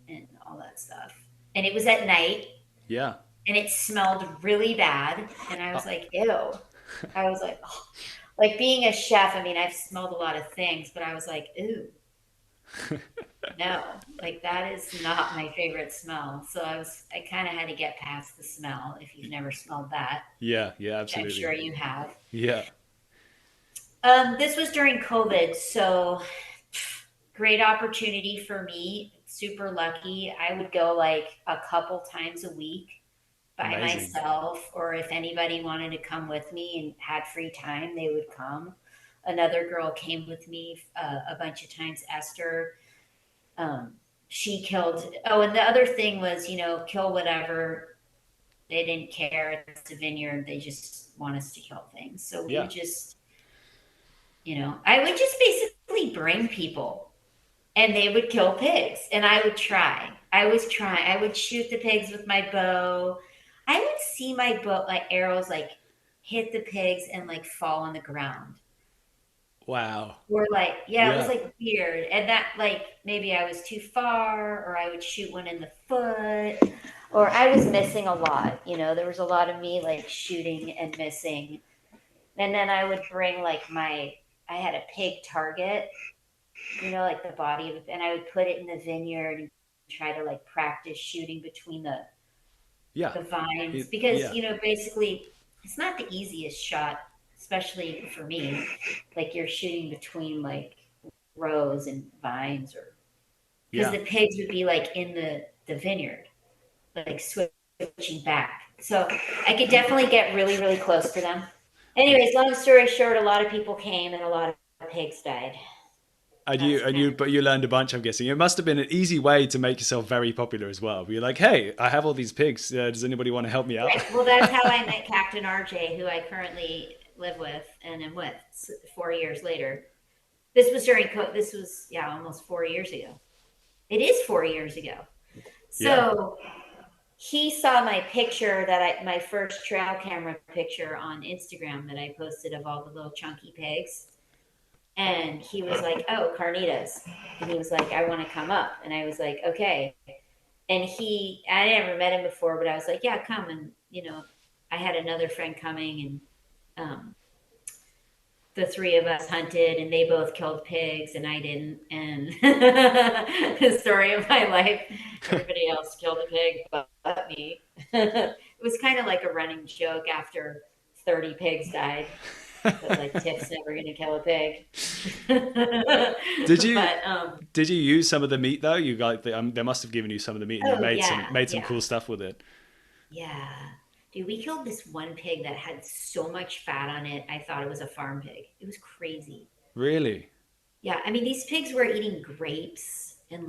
and all that stuff. And it was at night Yeah. and it smelled really bad. And I was like, ew. I was like, oh. Like being a chef, I mean, I've smelled a lot of things, but I was like, ooh, no, like that is not my favorite smell. So I kind of had to get past the smell if you've never smelled that, Yeah. Yeah. which I'm Absolutely. sure you have. Yeah. This was during COVID. So great opportunity for me. Super lucky. I would go like a couple times a week by Amazing. myself, or if anybody wanted to come with me and had free time, they would come. Another girl came with me a bunch of times, Esther. She killed. Oh, and the other thing was, kill whatever. They didn't care. It's a vineyard. They just want us to kill things. So we Yeah. would just, I would just basically bring people and they would kill pigs and I would try. I would shoot the pigs with my bow. I would see my bow, like arrows, like hit the pigs and like fall on the ground. Wow. Or like, yeah, it was Yeah. like weird. And that, like, maybe I was too far, or I would shoot one in the foot, or I was missing a lot. There was a lot of me like shooting and missing. And then I would bring like I had a pig target, like the body of it, and I would put it in the vineyard and try to like practice shooting between Yeah. the vines It, because yeah. basically it's not the easiest shot, especially for me. Like you're shooting between like rows and vines, or because Yeah. the pigs would be like in the vineyard, like switching back. So I could definitely get really really close to them. Anyways, long story short, a lot of people came and a lot of pigs died. But you learned a bunch, I'm guessing. It must have been an easy way to make yourself very popular as well. You're like, hey, I have all these pigs. Does anybody want to help me out? Right. Well, that's how I met Captain RJ, who I currently live with and am with 4 years later. This was during COVID. This was, almost 4 years ago. It is 4 years ago. So he saw my picture my first trail camera picture on Instagram that I posted of all the little chunky pigs. And he was like, oh, carnitas. And he was like, I want to come up. And I was like, okay. And I never met him before, but I was like, yeah, come. And, I had another friend coming, and the three of us hunted, and they both killed pigs and I didn't. And the story of my life, everybody else killed a pig but me. It was kind of like a running joke after 30 pigs died. But like Tiff's never gonna kill a pig. Did you use some of the meat though? You got they must have given you some of the meat, and you made some cool stuff with it. Yeah, dude, we killed this one pig that had so much fat on it. I thought it was a farm pig. It was crazy. Really? Yeah, I mean these pigs were eating grapes and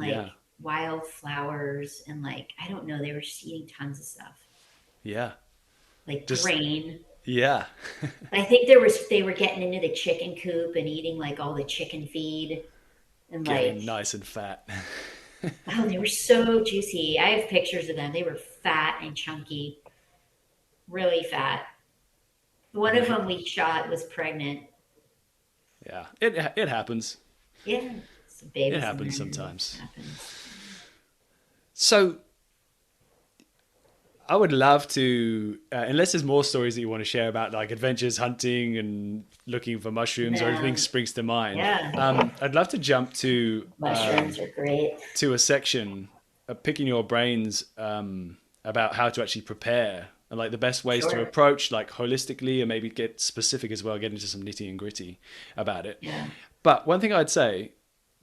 wild flowers and I don't know, they were just eating tons of stuff. Yeah. Like grain. Yeah. I think they were getting into the chicken coop and eating all the chicken feed and getting nice and fat. Oh, they were so juicy. I have pictures of them. They were fat and chunky, really fat. One of them we shot was pregnant. Yeah, it happens. Yeah, it happens sometimes. It happens. So I would love to, unless there's more stories that you want to share about adventures hunting and looking for mushrooms or anything springs to mind. Yeah. I'd love to jump to mushrooms are great. To a section of picking your brains about how to actually prepare and the best ways to approach holistically and maybe get specific as well, get into some nitty and gritty about it. Yeah. But one thing I'd say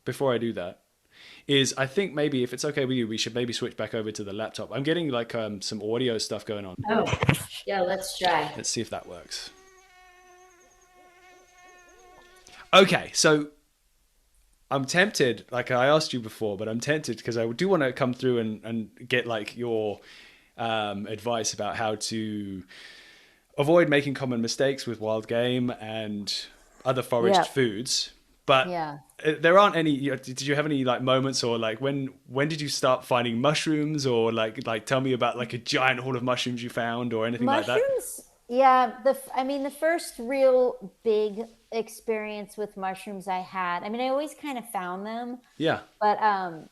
before I do that is I think maybe if it's okay with you, we should maybe switch back over to the laptop. I'm getting some audio stuff going on. Oh, yeah, let's try. Let's see if that works. Okay, so I'm tempted, like I asked you before, but I'm tempted because I do want to come through and get your advice about how to avoid making common mistakes with wild game and other foraged foods. But there aren't any. Did you have any moments or when did you start finding mushrooms or tell me about a giant haul of mushrooms you found or anything like that? Mushrooms, yeah. The first real big experience with mushrooms I had. I mean, I always kind of found them. Yeah. But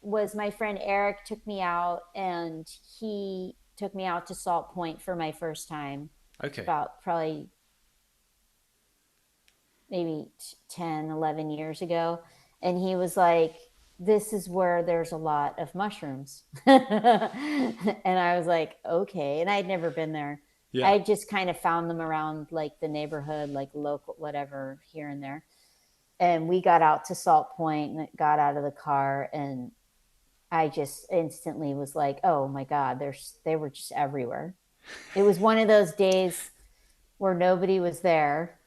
was my friend Eric took me out and he took me out to Salt Point for my first time. Okay. About probably maybe 10, 11 years ago. And he was like, this is where there's a lot of mushrooms. And I was like, okay. And I'd never been there. Yeah. I just kind of found them around the neighborhood, local, whatever, here and there. And we got out to Salt Point and got out of the car. And I just instantly was like, oh my God, they were just everywhere. It was one of those days where nobody was there.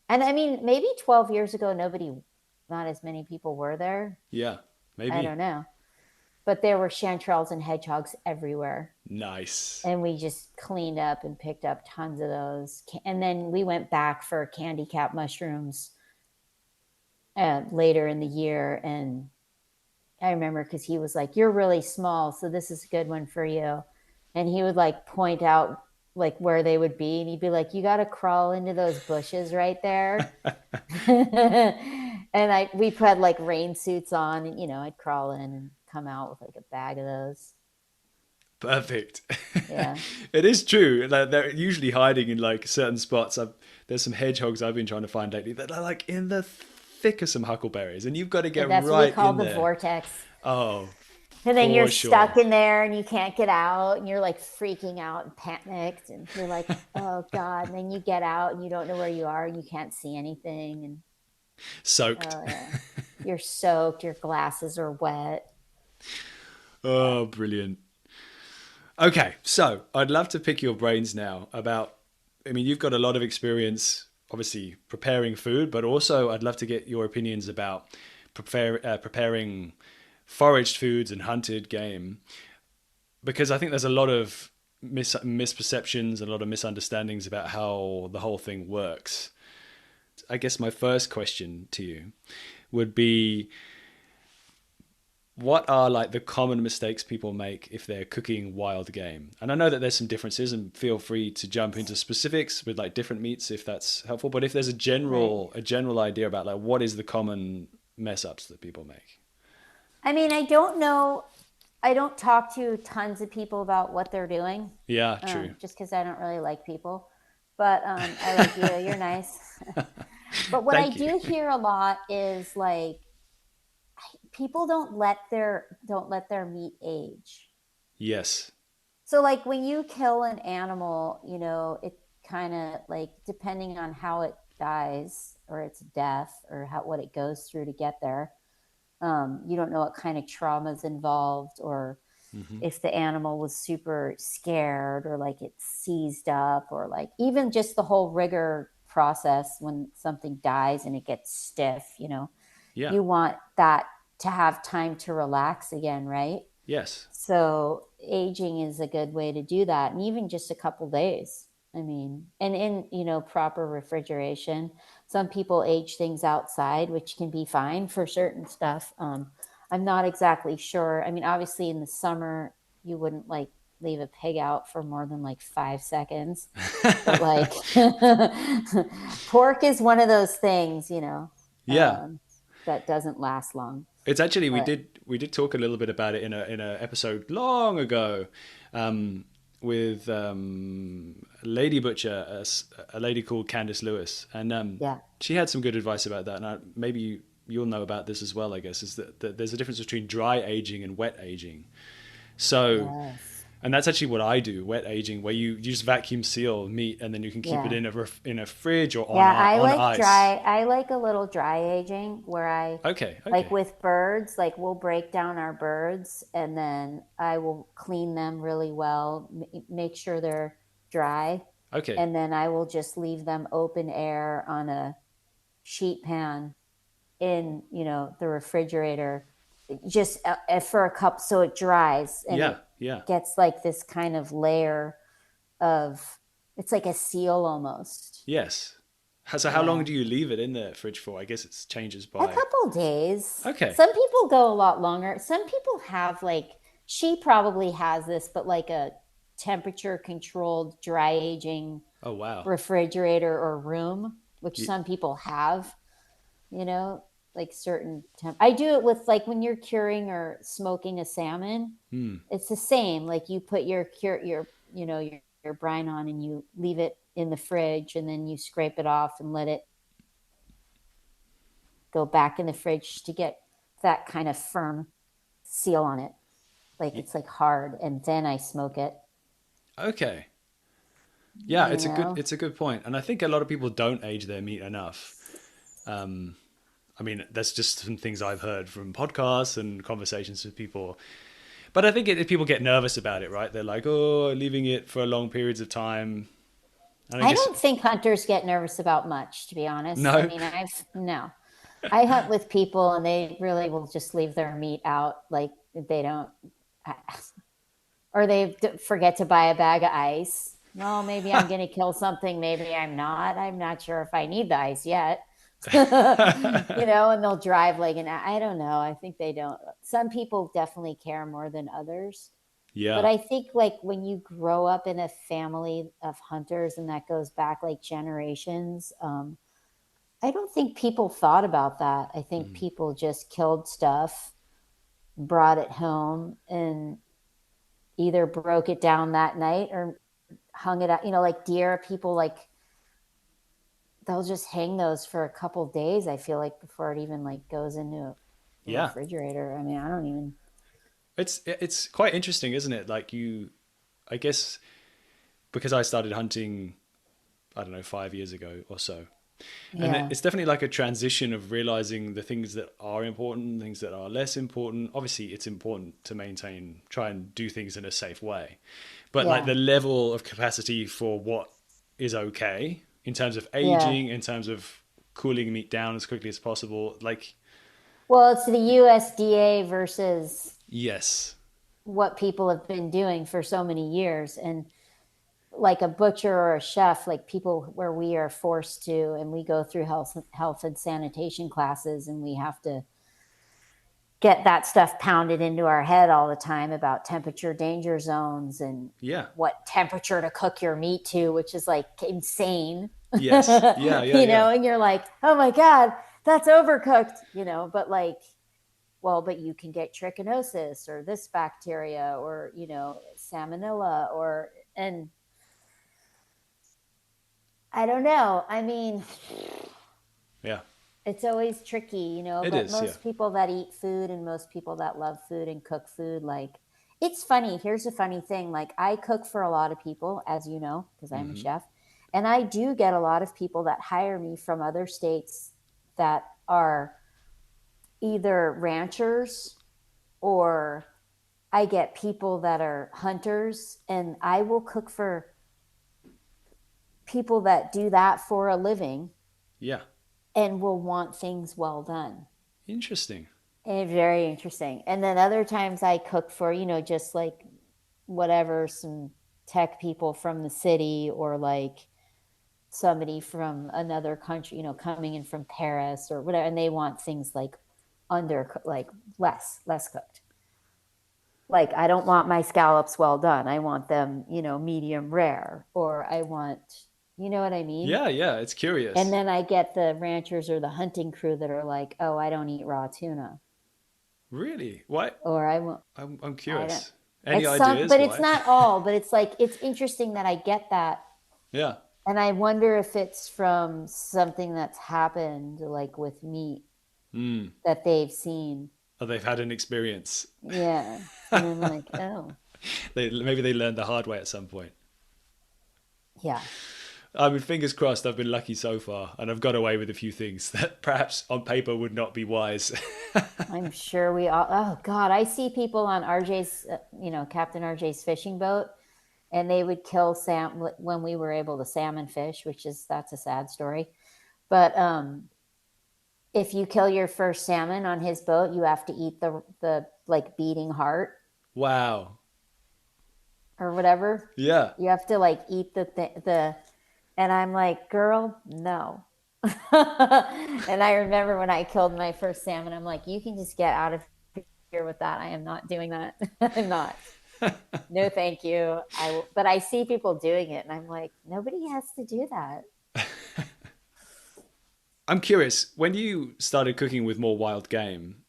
And I mean, maybe 12 years ago, not as many people were there. Yeah, maybe. I don't know. But there were chanterelles and hedgehogs everywhere. Nice. And we just cleaned up and picked up tons of those. And then we went back for candy cap mushrooms later in the year. And I remember because he was like, you're really small, so this is a good one for you. And he would point out where they would be, and he'd be like, you got to crawl into those bushes right there. And we put rain suits on, and I'd crawl in and come out with a bag of those. Perfect. Yeah. It is true. They're usually hiding in certain spots. There's some hedgehogs I've been trying to find lately that are in the thick of some huckleberries, and you've got to get right in there. That's what we call the vortex. Oh, and then you're stuck in there and you can't get out and you're freaking out and panicked and you're like, oh God. And then you get out and you don't know where you are and you can't see anything. And soaked. Oh, yeah. You're soaked. Your glasses are wet. Oh, brilliant. Okay. So I'd love to pick your brains now about, you've got a lot of experience obviously preparing food, but also I'd love to get your opinions about preparing foraged foods and hunted game, because I think there's a lot of misperceptions and a lot of misunderstandings about how the whole thing works. I guess my first question to you would be, what are like the common mistakes people make if they're cooking wild game? And I know that there's some differences, and feel free to jump into specifics with like different meats if that's helpful. But if there's a general idea about like what is the common mess ups that people make? I mean, I don't know. I don't talk to tons of people about what they're doing. Yeah, true. Just because I don't really like people. But I like you. You're nice. But what I Thank you. do hear a lot is like people don't let their meat age. Yes. So like when you kill an animal, you know, it kind of like depending on how it dies or its death or what it goes through to get there. You don't know what kind of trauma is involved, or if the animal was super scared, or like it seized up, or like even just the whole rigor process when something dies and it gets stiff, you know, Yeah. you want that to have time to relax again, right? Yes. So aging is a good way to do that. And even just a couple days. I mean, and in, you know, proper refrigeration. Some people age things outside, which can be fine for certain stuff. I'm not exactly sure. I mean, obviously in the summer, you wouldn't like leave a pig out for more than like 5 seconds. But like pork is one of those things, you know, Yeah. that doesn't last long. It's actually But we did talk a little bit about it in a episode long ago, with Lady Butcher, a lady called Candice Lewis, and yeah. she had some good advice about that. And maybe you'll know about this as well. I guess is that there's a difference between dry aging and wet aging. So, Yes. and that's actually what I do, wet aging, where you just vacuum seal meat and then you can keep it Yeah. in a fridge or Yeah, I on like ice. dry. I like a little dry aging where I Okay, like okay, with birds, like we'll break down our birds and then I will clean them really well, make sure they're dry, okay. and then I will just leave them open air on a sheet pan in, you know, the refrigerator just for a cup so it dries and Yeah, it yeah. gets like this kind of layer of, it's like a seal almost. Yes. So how long Yeah. do you leave it in the fridge for? I guess it changes A by. couple days. Okay. Some people go a lot longer. Some people have like, she probably has this, but like a temperature controlled dry aging Oh wow. refrigerator or room, which Y- some people have, you know, like certain I do it with like when you're curing or smoking a salmon. Hmm. It's the same. Like you put you know, your brine on and you leave it in the fridge and then you scrape it off and let it go back in the fridge to get that kind of firm seal on it. Like Y- it's like hard, and then I smoke it, Okay. Yeah, you know? it's a good point, and I think a lot of people don't age their meat enough. Um, I mean, that's just some things I've heard from podcasts and conversations with people. But I think people get nervous about it, right? They're like, "Oh, leaving it for long periods of time." And I I guess don't think hunters get nervous about much, to be honest. I no. mean, no. I hunt with people and they really will just leave their meat out. Like they don't, or they forget to buy a bag of ice. Well, maybe I'm going to kill something. Maybe I'm not. I'm not sure if I need the ice yet. You know, and they'll drive like an, I don't know. I think they don't. Some people definitely care more than others. But Yeah. I think like when you grow up in a family of hunters and that goes back like generations, I don't think people thought about that. I think Mm. people just killed stuff, brought it home, and either broke it down that night or hung it out. You know, like deer, people like they'll just hang those for a couple days. I feel like before it even like goes into a Yeah. refrigerator. I mean, I don't even. It's quite interesting, isn't it? I guess because I started hunting, I don't know, 5 years ago or so. And Yeah, it's definitely like a transition of realizing the things that are important, things that are less important. Obviously, it's important to try and do things in a safe way. But like yeah, the level of capacity for what is okay in terms of Yeah. aging, in terms of cooling meat down as quickly as possible. Like, Well, it's the USDA versus yes. what people have been doing for so many years. And like a butcher or a chef, like people where we are forced to, and we go through health and sanitation classes, and we have to get that stuff pounded into our head all the time about temperature danger zones and Yeah. what temperature to cook your meat to, which is like insane. Yes. Yeah. Yeah. Yeah. And you're like, oh my God, that's overcooked, but like, well, but you can get trichinosis or this bacteria or, salmonella and I don't know. I mean, Yeah. it's always tricky, It but is. Yeah. most people that eat food and most people that love food and cook food, like, it's funny. Here's a funny thing. Like, I cook for a lot of people, as you know, because I'm a Hmm. chef. And I do get a lot of people that hire me from other states that are either ranchers or I get people that are hunters, and I will cook for people that do that for a living Yeah. and will want things well done. Interesting. And very interesting. And then other times I cook for, just like whatever, some tech people from the city or like somebody from another country, coming in from Paris or whatever. And they want things like like less cooked. Like, I don't want my scallops well done. I want them, medium rare, or I want, you know what I mean? Yeah. Yeah. It's And curious. then I get the ranchers or the hunting crew that are like, oh, I don't eat raw tuna. Really? Why? Or I won't, I'm I don't, curious. Any ideas but it's why? not all, but it's like, it's interesting that I get that. Yeah. And I wonder if it's from something that's happened, like with meat Mm. that they've seen. Oh, they've had an experience. Yeah. And I'm like, oh, Maybe they learned the hard way at some point. yeah. I mean, fingers crossed. I've been lucky so far, and I've got away with a few things that perhaps on paper would not be wise. I'm sure we all, oh God, I see people on Captain RJ's fishing boat, and they would kill when we were able to salmon fish, that's a sad story. But if you kill your first salmon on his boat, you have to eat the like beating heart Wow. or whatever. Yeah. You have to like eat and I'm like, girl, no. And I remember when I killed my first salmon, I'm like, you can just get out of here with that. I am not doing that. I'm not. No, thank you. But I see people doing it, and I'm like, nobody has to do that. I'm curious, when you started cooking with more wild game,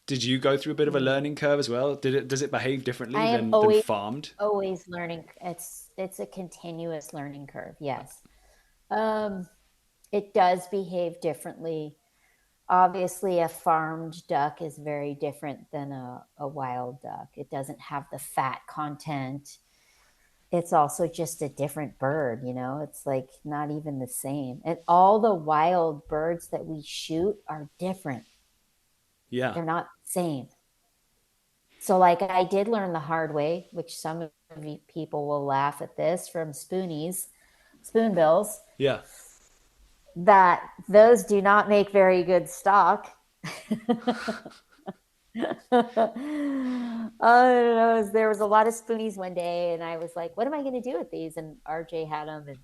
did you go through a bit of a learning curve as well? Does it behave differently I am than farmed? always learning. It's a continuous learning curve. Yes. Um, it does behave differently. Obviously, a farmed duck is very different than a wild duck. It doesn't have the fat content. It's also just a different bird, It's like not even the same. And all the wild birds that we shoot are different. Yeah. They're not the same. So, like, I did learn the hard way, which some of you people will laugh at this from spoonbills, Yeah. that those do not make very good stock. I don't know. There was a lot of spoonies one day, and I was like, "What am I going to do with these?" And RJ had them, and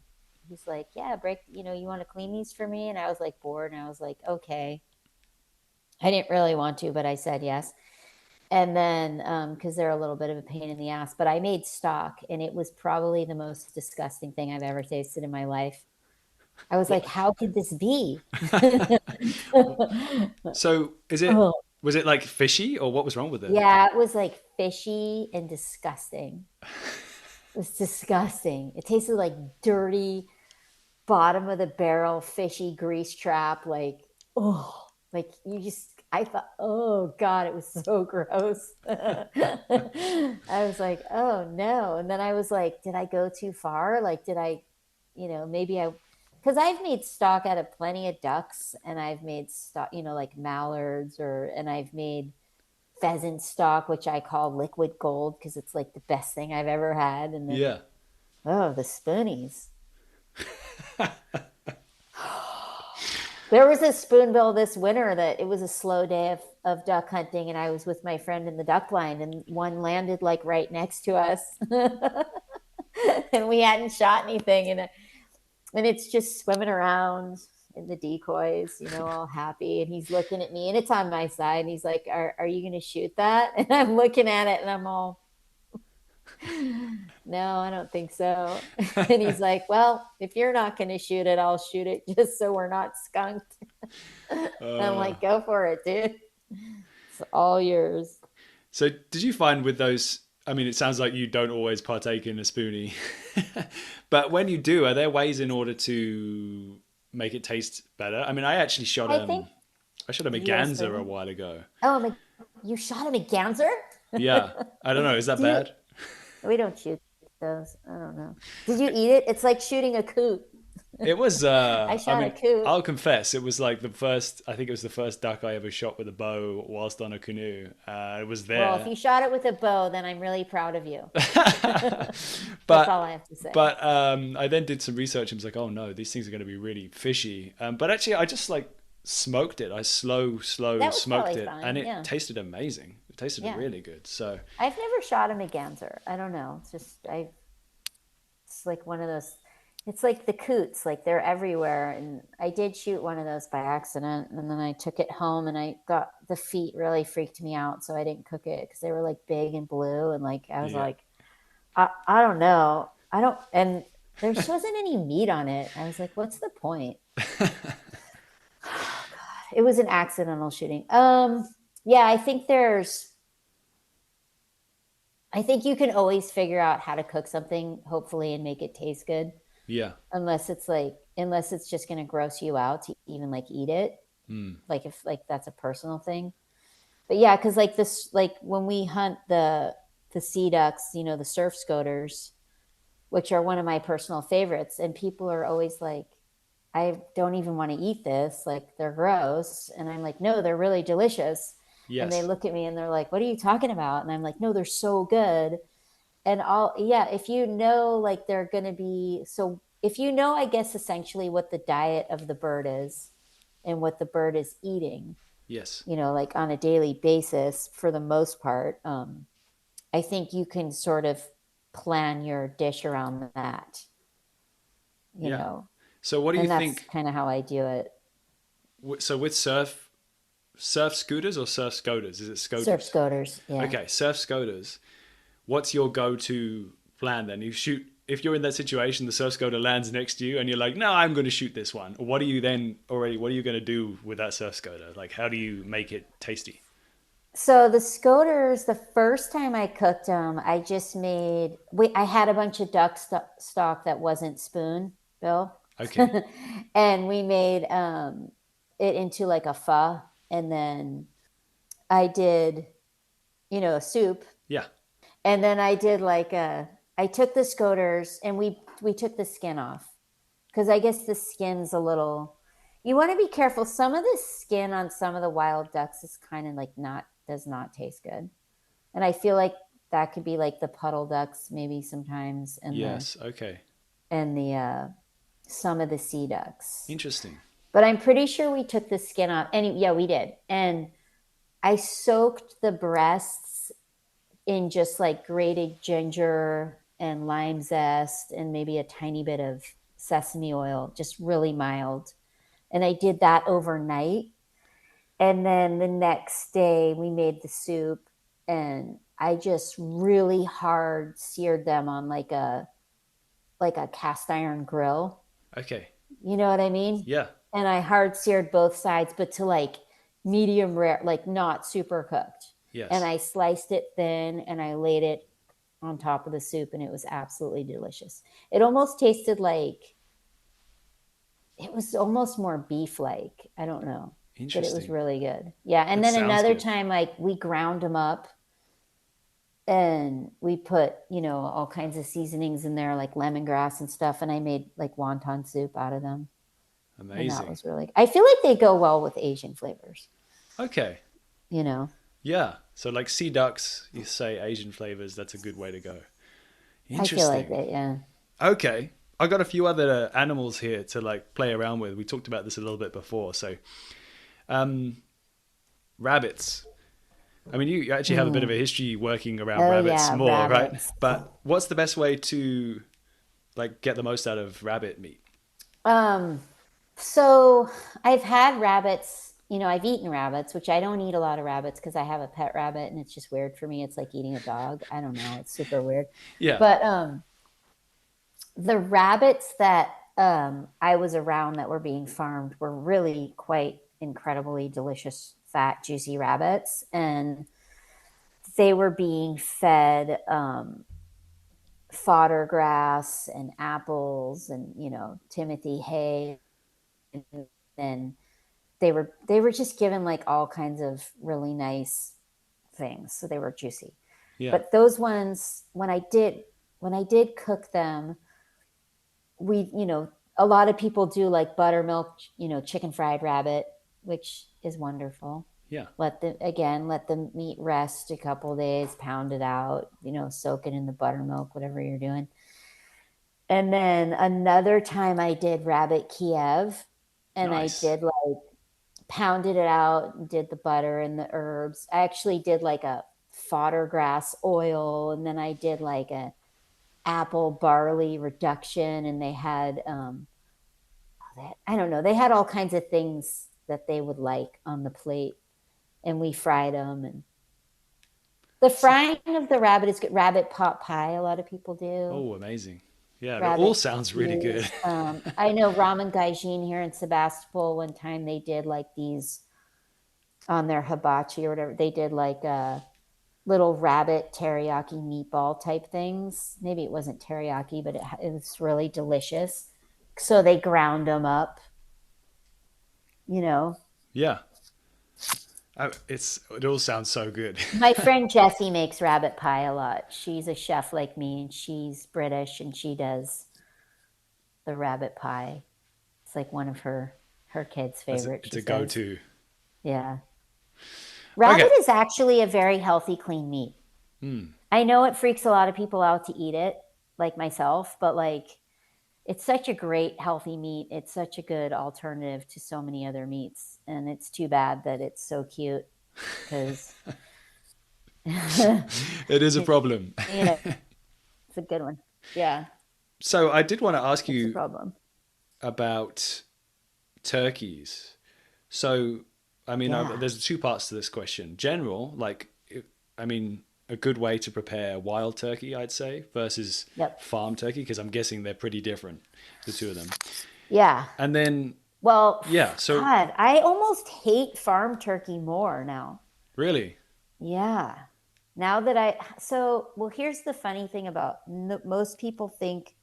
he's like, "Yeah, break. You want to clean these for me?" And I was like bored, and I was like, "Okay." I didn't really want to, but I said yes. And then, because they're a little bit of a pain in the ass, but I made stock, and it was probably the most disgusting thing I've ever tasted in my life. I was like, "How could this be?" So Oh, was it like fishy or what was wrong with it? yeah, it was like fishy and disgusting. It was disgusting. It tasted like dirty, bottom of the barrel, fishy grease trap. Like, oh, like I thought, oh God, it was so gross. I was like, oh no. And then I was like, did I go too far? Like, did I, maybe because I've made stock out of plenty of ducks, and I've made stock, like mallards, and I've made pheasant stock, which I call liquid gold because it's like the best thing I've ever had. And then, Yeah. oh, the spoonies. There was a spoonbill this winter that it was a slow day of duck hunting, and I was with my friend in the duck blind, and one landed like right next to us, and we hadn't shot anything, and it's just swimming around in the decoys, all happy, and he's looking at me, and it's on my side, and he's like, "Are you going to shoot that?" And I'm looking at it, and I'm all, "No, I don't think so." And he's like, "Well, if you're not going to shoot it, I'll shoot it just so we're not skunked." And I'm like, "Go for it, dude. It's all yours." So did you find with those, I mean, it sounds like you don't always partake in a spoonie, but when you do, are there ways in order to make it taste better? I mean, I actually shot I think I shot a U.S. merganser a spoonie. while ago. Oh, you shot him a Ganser? Yeah. I don't know. Is that Do you, bad? we don't shoot those. I don't know. Did you eat it? It's like shooting a coot. It was, I I shot a mean, coot. I'll confess, it was like I think it was the first duck I ever shot with a bow whilst on a canoe. It was Well, if there. you shot it with a bow, then I'm really proud of you. That's all but I have to say. I then did some research and was like, oh no, these things are going to be really fishy. But actually, I just like smoked it. I slow That was smoked probably it, fine. and it Yeah. tasted amazing. It tasted Yeah. really good. So I've never shot a merganser. I don't know. It's like one of those, it's like the coots, like they're everywhere. And I did shoot one of those by accident. And then I took it home and I got the feet really freaked me out. So I didn't cook it because they were like big and blue. And like, I was yeah, like, I don't know. And there just wasn't any meat on it. I was like, what's the point? It was an accidental shooting. Yeah, I think you can always figure out how to cook something, hopefully, and make it taste good. yeah, Unless it's just going to gross you out to even like eat it. mm, Like if like that's a personal thing. But yeah, because like this, like when we hunt the sea ducks, the surf scoters, which are one of my personal favorites, and people are always like, I don't even want to eat this. Like they're gross. And I'm like, no, they're really delicious. And they yes, look at me and they're like, what are you talking about? And I'm like, no, they're so good. And yeah, if like they're going to be, so if I guess essentially what the diet of the bird is and what the bird is eating, yes, like on a daily basis for the most part, I think you can sort of plan your dish around that, you yeah. know, So what do you and that's think? kind of how I do it. So with surf scooters or surf scoters? Is it Surf scoters? scoters. Yeah. Okay, surf scoters. What's your go-to plan then? You shoot if you're in that situation, the surf scoter lands next to you, and you're like, "No, I'm going to shoot this one." Or what are you then already? What are you going to do with that surf scoter? Like, how do you make it tasty? So the scoters, the first time I cooked them, I had a bunch of duck stock that wasn't spoon, Bill. Okay, And we made it into like a pho. And then I did, a soup. yeah, And then I took the scoters and we took the skin off. Because I guess the skin's a little, you want to be careful. Some of the skin on some of the wild ducks is kind of like does not taste good. And I feel like that could be like the puddle ducks maybe sometimes yes, okay, and the some of the sea ducks. interesting. But I'm pretty sure we took the skin off. And yeah, we did. And I soaked the breasts in just like grated ginger and lime zest and maybe a tiny bit of sesame oil, just really mild. And I did that overnight. And then the next day we made the soup and I just really hard seared them on like a cast iron grill. Okay, You know what I mean? yeah, And I hard seared both sides, but to like medium rare, like not super cooked. And yes, I sliced it thin and I laid it on top of the soup and it was absolutely delicious. It almost tasted like it was almost more beef like. I don't know, but it was interesting. really good. Yeah. And That then sounds another good. time, like we ground them up and we put, all kinds of seasonings in there, like lemongrass and stuff. And I made like wonton soup out of them. And that Amazing. was really, I feel like they go well with Asian flavors, Okay, you know? yeah. So like sea ducks, you say Asian flavors. That's a good way to go. I feel like Interesting. that, yeah. Okay. I got a few other animals here to like play around with. We talked about this a little bit before. So, rabbits. I mean, you actually have a bit of a history working around Oh rabbits yeah, more, right? rabbits. But what's the best way to like get the most out of rabbit meat? Um, so I've had rabbits, I've eaten rabbits, which I don't eat a lot of rabbits because I have a pet rabbit and it's just weird for me. It's like eating a dog. I don't know. It's super weird. Yeah. But the rabbits that I was around that were being farmed were really quite incredibly delicious, fat, juicy rabbits. And they were being fed fodder grass and apples and, Timothy hay. And then they were just given like all kinds of really nice things. So they were juicy. Yeah. But those ones, when I did cook them, a lot of people do like buttermilk, chicken fried rabbit, which is wonderful. Yeah. Let the meat rest a couple days, pound it out, soak it in the buttermilk, whatever you're doing. And then another time I did rabbit Kiev, and I Nice. did like pounded it out and did the butter and the herbs. I actually did like a fodder grass oil, and then I did like a apple barley reduction, and they had I don't know, they had all kinds of things that they would like on the plate, and we fried them. And the frying of the rabbit is good. Rabbit pot pie, a lot of people do. Oh, amazing. Yeah, it all Rabbit sounds really good. cookies. I know Ramen Gaijin here in Sebastopol. One time they did like these on their hibachi or whatever. They did like little rabbit teriyaki meatball type things. Maybe it wasn't teriyaki, but it was really delicious. So they ground them up, you know. Yeah. It all sounds so good. My friend Jessie makes rabbit pie a lot. She's a chef like me, and she's British, and she does the rabbit pie. It's like one of her kids' favorites. It's She a says, go-to. yeah. Okay. Rabbit is actually a very healthy, clean meat. I know it freaks a lot of people out to eat it, like myself, but like it's such a great healthy meat. It's such a good alternative to so many other meats, and it's too bad that it's so cute because It is a problem. it's a good one. Yeah, So I did want to ask it's a you problem. about turkeys. So, I mean, Yeah. there's two parts to this question. General, like, I mean, a good way to prepare wild turkey, I'd say, versus Yep. farm turkey, because I'm guessing they're pretty different, the two of them. Yeah. And then, Well, yeah, so God, I almost hate farm turkey more now. really, Yeah. Well, here's the funny thing about most people think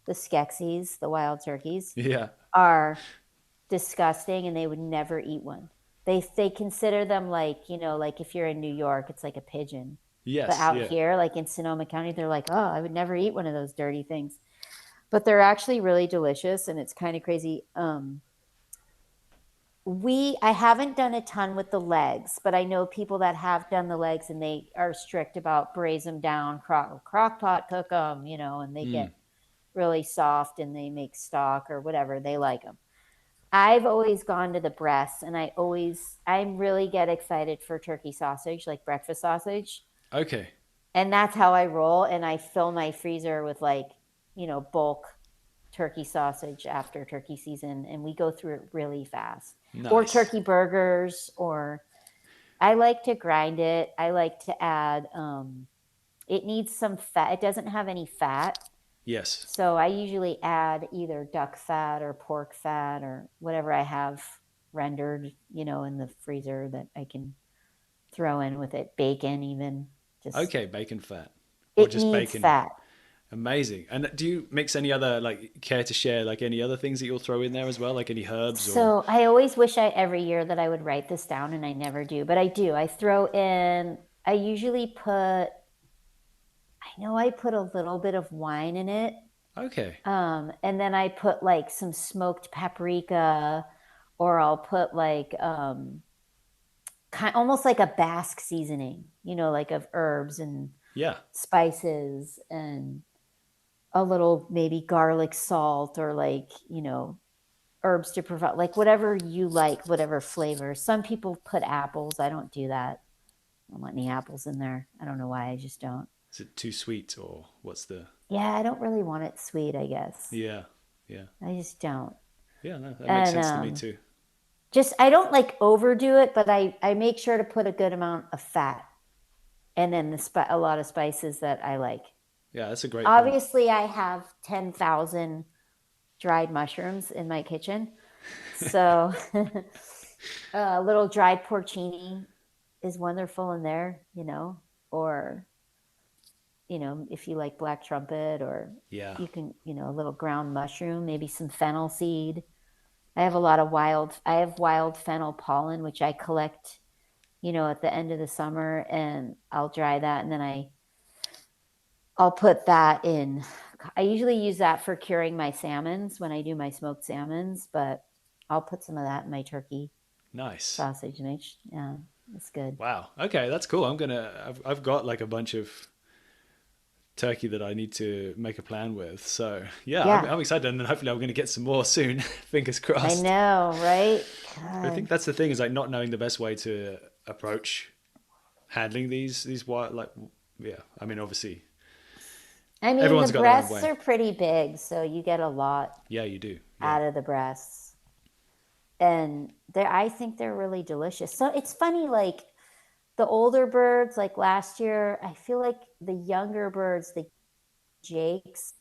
the Skeksis, the wild turkeys, yeah, are disgusting and they would never eat one. They consider them like, like if you're in New York, it's like a pigeon. But yes, out yeah, here, like in Sonoma County, they're like, oh, I would never eat one of those dirty things. But they're actually really delicious, and it's kind of crazy. I haven't done a ton with the legs, but I know people that have done the legs, and they are strict about braise them down, crock pot cook them, and they get really soft, and they make stock or whatever. They like them. I've always gone to the breasts, and I really get excited for turkey sausage, like breakfast sausage. okay, And that's how I roll. And I fill my freezer with like, bulk turkey sausage after turkey season. And we go through it really fast. Or nice, turkey burgers, or I like to grind it. I like to add, it needs some fat. It doesn't have any fat. yes, So I usually add either duck fat or pork fat or whatever I have rendered, in the freezer that I can throw in with it. Bacon, even. Just okay, bacon fat, or it just needs bacon. fat. Amazing. And do you mix any other, like, care to share, like, any other things that you'll throw in there as well, like any herbs or? So I always wish every year that I would write this down, and I never do, but I do. I throw in, I usually I put a little bit of wine in it. Okay. And then I put like some smoked paprika, or I'll put like, almost like a Basque seasoning, like of herbs and Yeah. spices and a little maybe garlic salt or like, you know, herbs to provide, like whatever you like, whatever flavor. Some people put apples. I don't do that. I don't want any apples in there. I don't know why. I just don't. Is it too sweet or what's the? Yeah, I don't really want it sweet, I guess. Yeah, yeah, I just don't. yeah. No, that makes And sense to me too. just, I don't like overdo it, but I make sure to put a good amount of fat and then a lot of spices that I like. Yeah, that's a great point. Obviously, I have 10,000 dried mushrooms in my kitchen. So a little dried porcini is wonderful in there, you know, or, you know, if you like black trumpet, or Yeah, you can, you know, a little ground mushroom, maybe some fennel seed. I have wild fennel pollen, which I collect, you know, at the end of the summer, and I'll dry that. And then I'll put that in. I usually use that for curing my salmons when I do my smoked salmons, but I'll put some of that in my turkey nice. sausage niche. Yeah, it's good. Wow. Okay, that's cool. I've got like a bunch of turkey that I need to make a plan with. So yeah, Yeah, I'm excited, and then hopefully I'm going to get some more soon. Fingers I crossed. know, right? I think God. that's the thing, is like not knowing the best way to approach handling these wild, like, yeah. I mean, obviously I mean, the everyone's got their own breasts way. are pretty big, so you get a lot Yeah, you do. Yeah. out of the breasts. And I think they're really delicious. So it's funny, like the older birds, like last year, I feel like the younger birds, the jakes,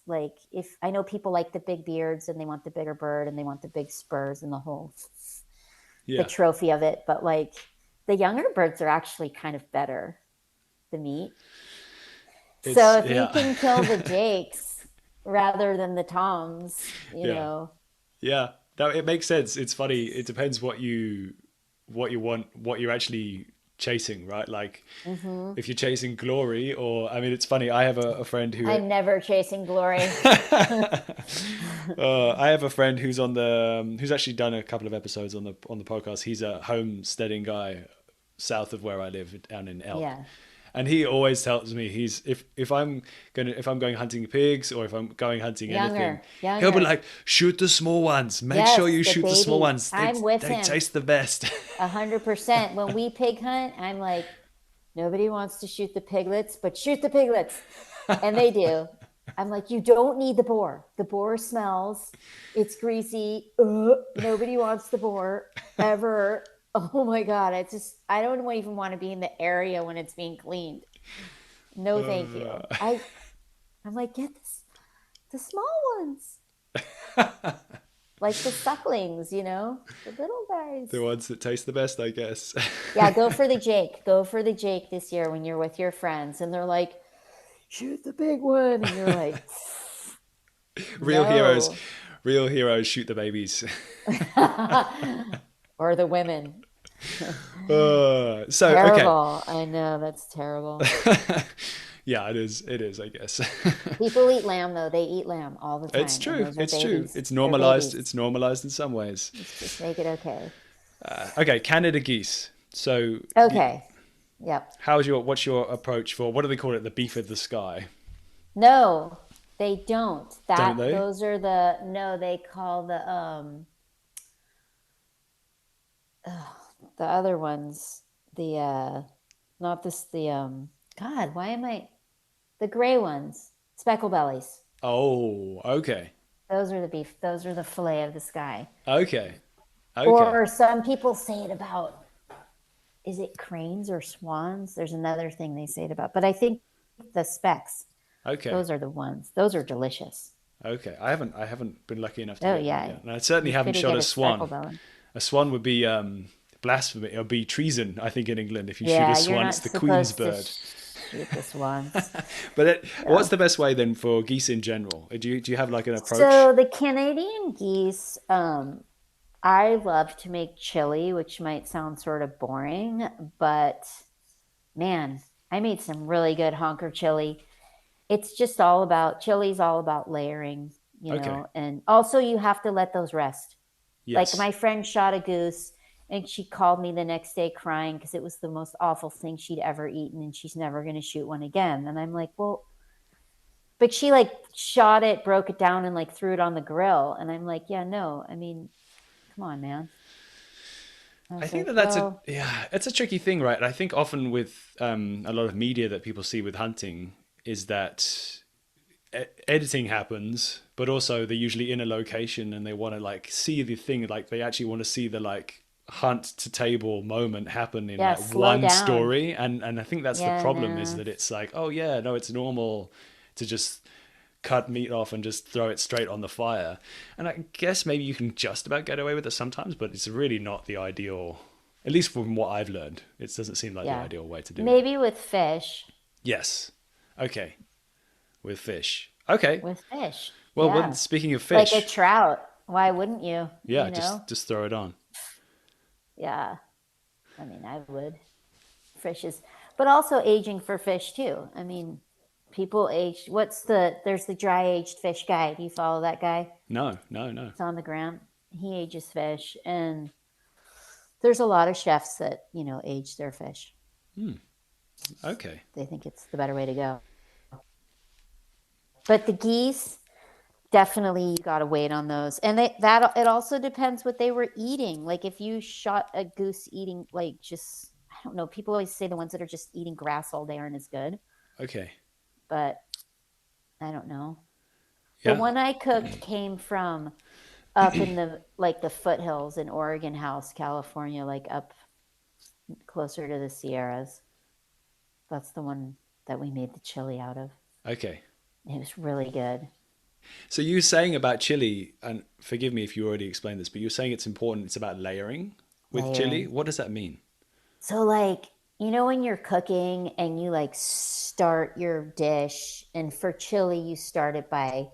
like if I know people like the big beards and they want the bigger bird and they want the big spurs and the whole the Yeah. trophy of it, but like the younger birds are actually kind of better, the meat. So It's if you yeah. can kill the jakes rather than the toms, you Yeah. know. Yeah. That it makes sense. It's funny. It depends what you want, what you're actually chasing, right? Like Hmm. if you're chasing glory, or I mean, it's funny. I have a friend who I'm never chasing glory. I have a friend who's on the who's actually done a couple of episodes on the podcast. He's a homesteading guy south of where I live, down in Elk. Yeah. And he always tells me, if I'm going hunting pigs, or if I'm going hunting anything, Younger, he'll be younger. like, shoot the small ones. Make sure Yes, you the shoot the small baby. ones. I'm with They him taste the best. 100%. When we pig hunt, I'm like, nobody wants to shoot the piglets, but shoot the piglets. And they do. I'm like, you don't need the boar. The boar smells. It's greasy. Nobody wants the boar ever. Oh my God. I don't even want to be in the area when it's being cleaned. No, thank you. I'm like, get this, the small ones, like the sucklings, you know, the little guys. The ones that taste the best, I guess. Yeah, go for the Jake. Go for the Jake this year when you're with your friends and they're like, shoot the big one. And you're like, Real heroes, no. real heroes shoot the babies. Or the women. So okay, Terrible. I know, that's terrible. yeah, it is. It is, I guess. People eat lamb though. They eat lamb all the It's time. And true. those are It's true. babies. It's They're normalized. babies. It's normalized in some ways. Let's just make it okay. Okay, Canada geese. So, Okay. Yep. what's your approach for, what do they call it? The beef of the sky, No, they don't. don't they? Those are the no, they call the other ones the not this the God, why am I the gray ones, speckle bellies. Oh, okay, Those are the beef. Those are the fillet of the sky. okay, okay, Or some people say it about, is it cranes or swans? There's another thing they say it about, but I think the specks. okay, Those are the ones. Those are delicious. okay. I haven't been lucky enough to Oh get one yeah, yet, and I certainly you haven't could shot get a a speckle swan. belly. A swan would be blasphemy. It would be treason, I think, in England. If you shoot a Yeah, you're swan, not it's the Queen's supposed to bird. shoot the swans. But what's No. the best way then for geese in general? Do you have like an approach? So the Canadian geese, I love to make chili, which might sound sort of boring, but man, I made some really good honker chili. It's just all about chili's all about layering, you Okay. know, and also you have to let those rest. Like Yes. my friend shot a goose and she called me the next day crying because it was the most awful thing she'd ever eaten and she's never going to shoot one again. And I'm like, well, But she like shot it, broke it down, and like threw it on the grill. And I'm like, yeah, no, I mean, come on, man. I I was think like, that well, it's a tricky thing, right? And I think often with a lot of media that people see with hunting is that editing happens, but also they're usually in a location and they want to like see the thing, like they actually want to see the like hunt to table moment happen in yeah, like slow one down. story. And I think that's the Yeah, problem, is no. that it's like, oh yeah, no, it's normal to just cut meat off and just throw it straight on the fire. And I guess maybe you can just about get away with it sometimes, but it's really not the ideal, at least from what I've learned. It doesn't seem like the Yeah. ideal way to do it. Maybe with fish. Yes. Okay. With fish. Okay. With fish. Well, when Yeah. speaking of Like a fish, trout. Why wouldn't you? yeah, You just know? just throw it on. Yeah. I mean, I would. Fish is, but also aging for fish too. I mean, people age. There's the dry aged fish guy. Do you follow that guy? No, no, no. It's on the gram. He ages fish. And there's a lot of chefs that, age their fish. Okay. They think it's the better way to go. But the geese, definitely you got to wait on those. And it also depends what they were eating. Like if you shot a goose eating like just I don't know, people always say the ones that are just eating grass all day aren't as good, Okay. but I don't know. The Yeah. one I cooked came from up in the foothills in Oregon House, California, like up closer to the Sierras. That's the one that we made the chili out of. Okay. It was really good. So you were saying about chili, and forgive me if you already explained this, but you were saying it's important. It's about layering with chili. Layering. What does that mean? So like, when you're cooking and you like start your dish, and for chili you start it by,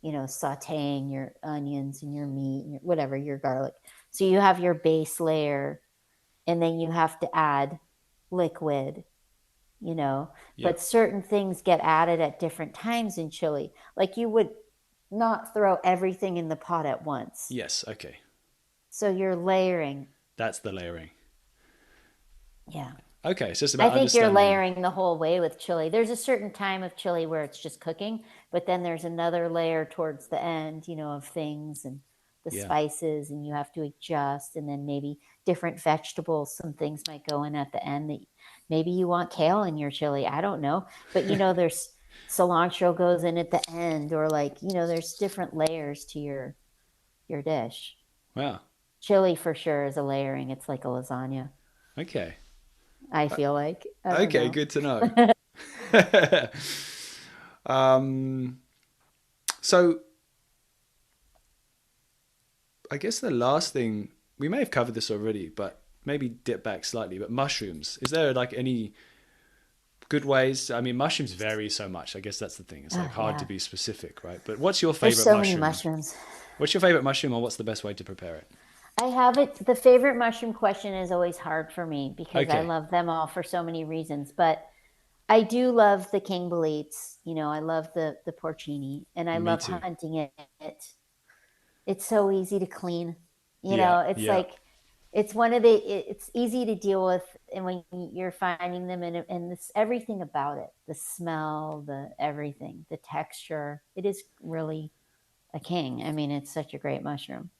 sautéing your onions and your meat and whatever, your garlic. So you have your base layer, and then you have to add liquid, you know. Yeah. But certain things get added at different times in chili. Like you would not throw everything in the pot at once. Yes. Okay. So you're layering. That's the layering. Yeah. Okay. It's just I about think you're understanding. layering the whole way with chili. There's a certain time of chili where it's just cooking, but then there's another layer towards the end, of things and the Yeah. spices, and you have to adjust. And then maybe different vegetables, some things might go in at the end that maybe you want kale in your chili. I don't know. But, there's cilantro goes in at the end, or like, there's different layers to your dish. Wow. Chili for sure is a layering. It's like a lasagna, Okay. I feel like. I don't Okay. know. Good to know. um. So I guess the last thing, we may have covered this already, but maybe dip back slightly. But mushrooms, is there like any good ways? I mean, mushrooms vary so much. I guess that's the thing. It's like Oh, hard to yeah. be specific, right? But what's your There's favorite so many mushroom? mushrooms. What's your favorite mushroom, or what's the best way to prepare it? I have it. The favorite mushroom question is always hard for me because I Okay, love them all for so many reasons. But I do love the king boletes. I love the porcini, and I me love too. hunting it. It's so easy to clean. Yeah, It's yeah, like it's one of the. It's easy to deal with, and when you're finding them, and this everything about it, the smell, the everything, the texture, it is really a king. I mean, it's such a great mushroom.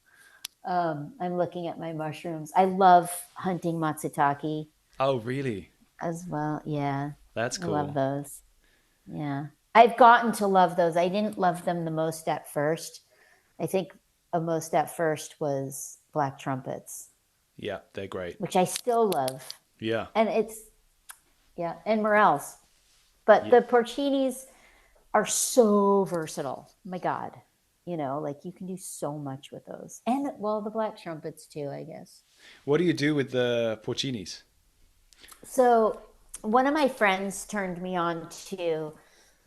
I'm looking at my mushrooms. I love hunting matsutake Oh, really? as well. Yeah, That's I love cool. those. Yeah, I've gotten to love those. I didn't love them the most at first. I think the most at first was black trumpets, Yeah, they're great. which I still love, Yeah, and yeah, and morels. But yeah. the porcinis are so versatile. My God, like you can do so much with those, and well, the black trumpets too, I guess. What do you do with the porcinis? So one of my friends turned me on to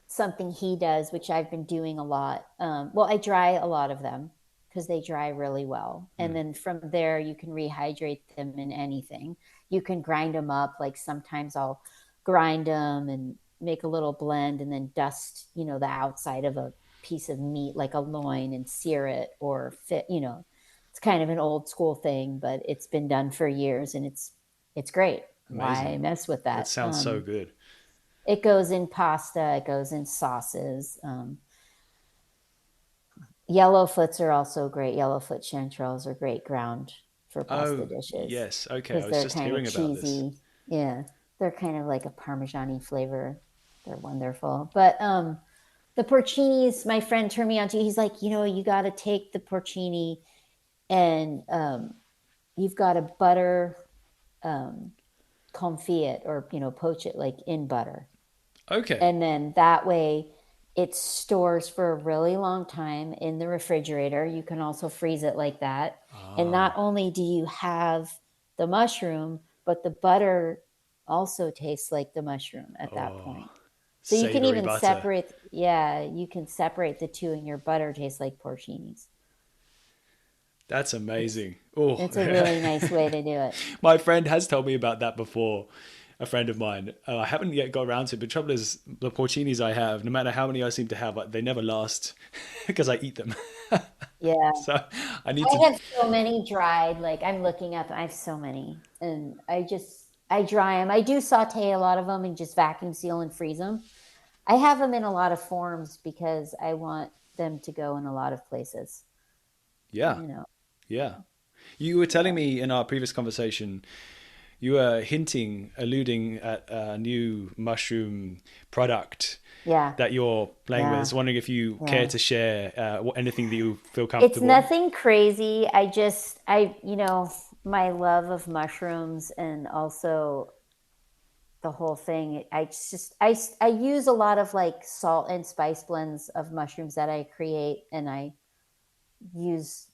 something he does, which I've been doing a lot. Well, I dry a lot of them because they dry really well. And Mm, then from there, you can rehydrate them in anything. You can grind them up. Like sometimes I'll grind them and make a little blend and then dust, the outside of a piece of meat, like a loin, and sear it or fit. It's kind of an old school thing, but it's been done for years and it's great. amazing. Why mess with That that? sounds so good. It goes in pasta. It goes in sauces. Yellowfoots are also great. Yellowfoot chanterelles are great ground for pasta Oh, dishes yes. Okay. I because was they're just kind of hearing about this. cheesy. Yeah, they're kind of like a Parmesan-y flavor. They're wonderful. But the porcinis, my friend turned me on to. He's like, you got to take the porcini and you've got to butter confit it or poach it like in butter, Okay. and then that way it stores for a really long time in the refrigerator. You can also freeze it like that, and not Ah, only do you have the mushroom, but the butter also tastes like the mushroom at that oh, point. So you can savory even butter. separate, yeah, you can separate the two, and your butter tastes like porcinis. That's it's amazing. Oh, it's a really nice way to do it. my friend has told me about that before. A friend of mine. I haven't yet got around to it, but the trouble is, the porcinis I have, no matter how many I seem to have, they never last because I eat them. Yeah, So I need to. I have so many dried. Like I'm looking up, I have so many, and I dry them. I do saute a lot of them and just vacuum seal and freeze them. I have them in a lot of forms because I want them to go in a lot of places. Yeah, You know, yeah. You were telling yeah, me in our previous conversation, you were alluding at a new mushroom product yeah, that you're playing with. I yeah, was wondering if you care yeah. to share anything that you feel It's comfortable. nothing crazy. My love of mushrooms and also the whole thing. I use a lot of like salt and spice blends of mushrooms that I create and I use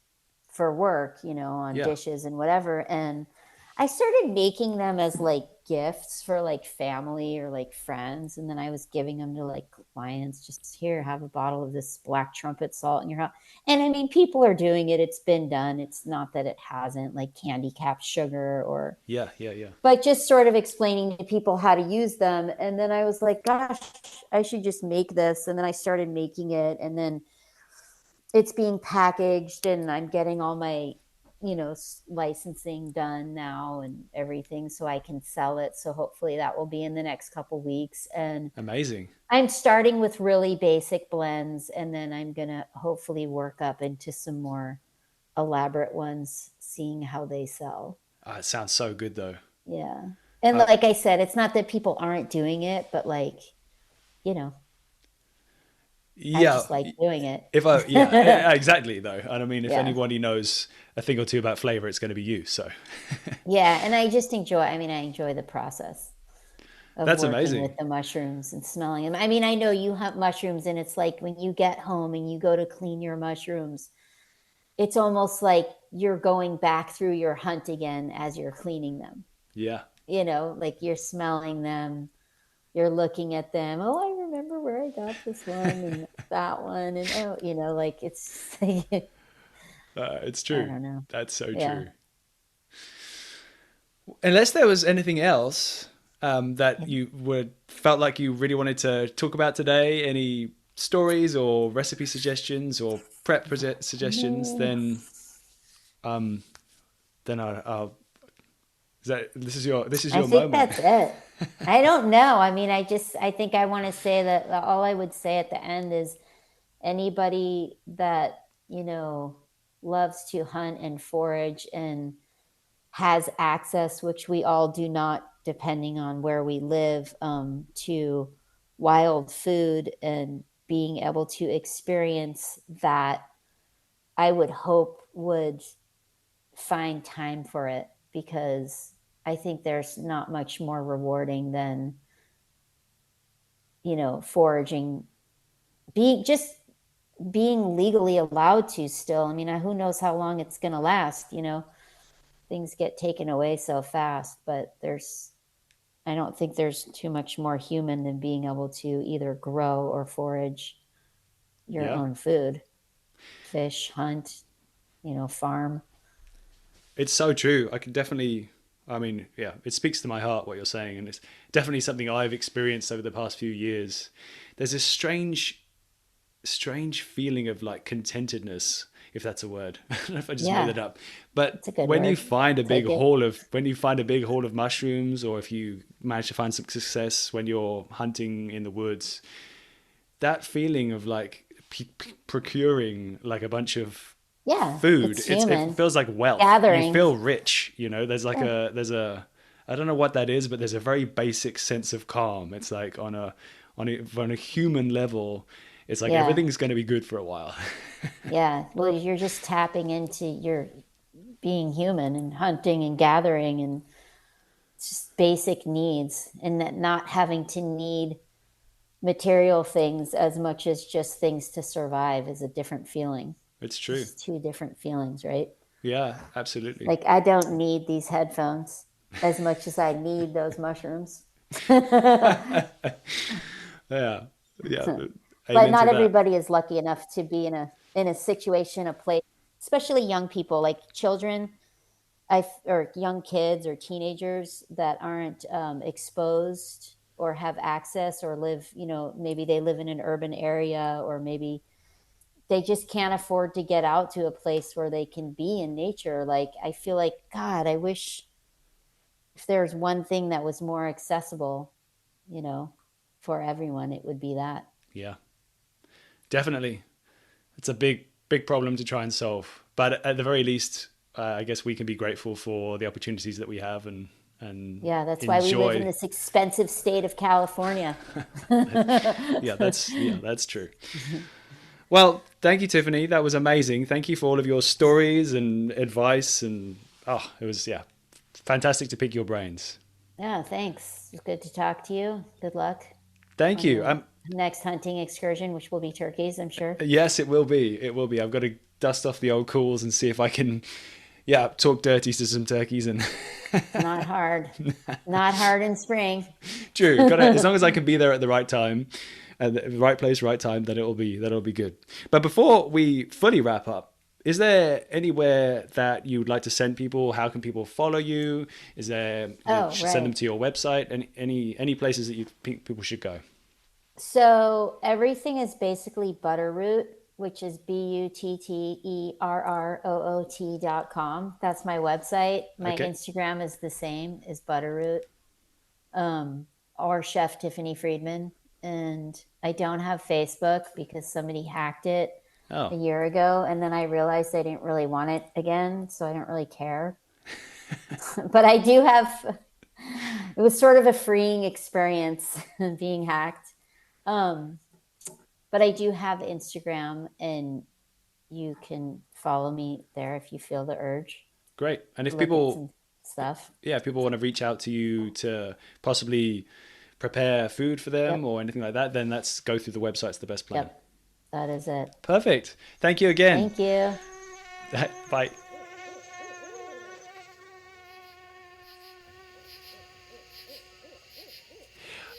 for work, on Yeah, dishes and whatever. And I started making them as like gifts for like family or like friends. And then I was giving them to like clients, just here, have a bottle of this black trumpet salt in your house. And I mean, people are doing it. It's been done. It's not that it hasn't, like candy cap sugar or, yeah, yeah, yeah. but just sort of explaining to people how to use them. And then I was like, gosh, I should just make this. And then I started making it. And then it's being packaged and I'm getting all my licensing done now and everything so I can sell it, so hopefully that will be in the next couple weeks. And Amazing. I'm starting with really basic blends and then I'm going to hopefully work up into some more elaborate ones, seeing how they sell. It sounds so good though. Yeah, and Uh, like I said, it's not that people aren't doing it, but like, you know I yeah, just like doing it. if I yeah exactly though, and I mean if Yeah. anybody knows a thing or two about flavor, it's going to be you. So Yeah, and I enjoy the process of that's working with amazing. the mushrooms and smelling them. I mean, I know you hunt mushrooms and it's like when you get home and you go to clean your mushrooms, it's almost like you're going back through your hunt again as you're cleaning them. Yeah, Like you're smelling them, you're looking at them. Oh, I remember where I got this one and that one. And oh, like it's, I it's true. don't know. That's so Yeah. true. Unless there was anything else that you would felt like you really wanted to talk about today, any stories or recipe suggestions or suggestions, Mm, um, then I'll this is I your think moment. that's it. I don't know. I mean, I think I want to say that all I would say at the end is anybody that, loves to hunt and forage and has access, which we all do not, depending on where we live, to wild food and being able to experience that, I would hope would find time for it because I think there's not much more rewarding than, foraging, being legally allowed to still. I mean, who knows how long it's going to last, things get taken away so fast, but I don't think there's too much more human than being able to either grow or forage your Yeah, own food, fish, hunt, farm. it's so true. I can definitely. I mean, yeah, it speaks to my heart what you're saying, and it's definitely something I've experienced over the past few years. There's this strange feeling of like contentedness if that's a word. I don't know if I just Yeah. made that up. But It's a good when you word. find a big Take it. haul of mushrooms, or if you manage to find some success when you're hunting in the woods, that feeling of like procuring like a bunch of Yeah, food, it's it human. feels like wealth. You Gathering. feel rich, you know. There's like Yeah. I don't know what that is, but there's a very basic sense of calm. It's like on a human level, it's like Yeah. everything's going to be good for a while. Yeah. Well, you're just tapping into your being human and hunting and gathering and just basic needs, and that not having to need material things as much as just things to survive is a different feeling. It's true. Just two different feelings, right? Yeah, absolutely. Like I don't need these headphones as much as I need those mushrooms. Yeah, yeah. But Amen not to that. everybody is lucky enough to be in a situation, a place, especially young people, like children, or young kids or teenagers that aren't exposed or have access or live, maybe they live in an urban area, or maybe they just can't afford to get out to a place where they can be in nature. Like I feel like, God, I wish if there's one thing that was more accessible, you know, for everyone, it would be that. Yeah, definitely. It's a big problem to try and solve. But at the very least, I guess we can be grateful for the opportunities that we have and Yeah, that's why we live in enjoy. this expensive state of California. That's true. Well, thank you, Tiffany. That was amazing. Thank you for all of your stories and advice, and it was fantastic to pick your brains. Yeah, thanks. It's good to talk to you. Good luck Thank on you. your next hunting excursion, which will be turkeys, I'm sure. Yes, it will be. It will be. I've got to dust off the old calls and see if I can, talk dirty to some turkeys and. It's not hard. Not hard in spring. True. As long as I can be there at the right time, at the right place, right time, that'll be good. But before we fully wrap up, is there anywhere that you would like to send people? How can people follow you? Is there send them to your website? And any places that you think people should go? So everything is basically Butterroot, which is BUTTERROOT.com. That's my website. My Okay. Instagram is the same, is Butterroot, or Chef Tiffany Friedman. And I don't have Facebook because somebody hacked it a Oh, year ago, and then I realized I didn't really want it again, so I don't really care. But I do have. It was sort of a freeing experience being hacked. But I do have Instagram, and you can follow me there if you feel the urge. great. And if Look at people, some stuff. if people want to reach out to you to possibly prepare food for them Yep. or anything like that, then go through the website's the best plan. Yep, that is it. Perfect. Thank you again. Thank you. Bye.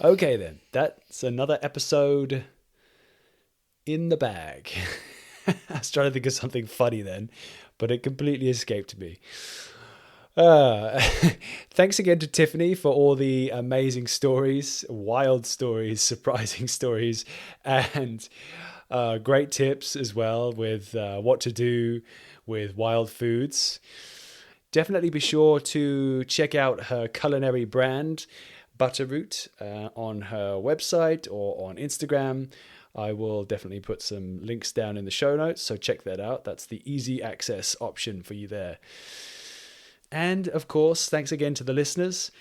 Okay, then. That's another episode in the bag. I was trying to think of something funny then, but it completely escaped me. Thanks again to Tiffany for all the amazing stories, wild stories, surprising stories, and great tips as well with what to do with wild foods. Definitely be sure to check out her culinary brand, Butterroot, on her website or on Instagram. I will definitely put some links down in the show notes, so check that out. That's the easy access option for you there. And of course, thanks again to the listeners.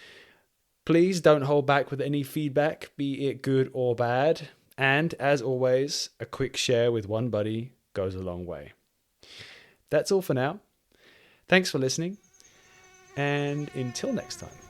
Please don't hold back with any feedback, be it good or bad. And as always, a quick share with one buddy goes a long way. That's all for now. Thanks for listening, and until next time.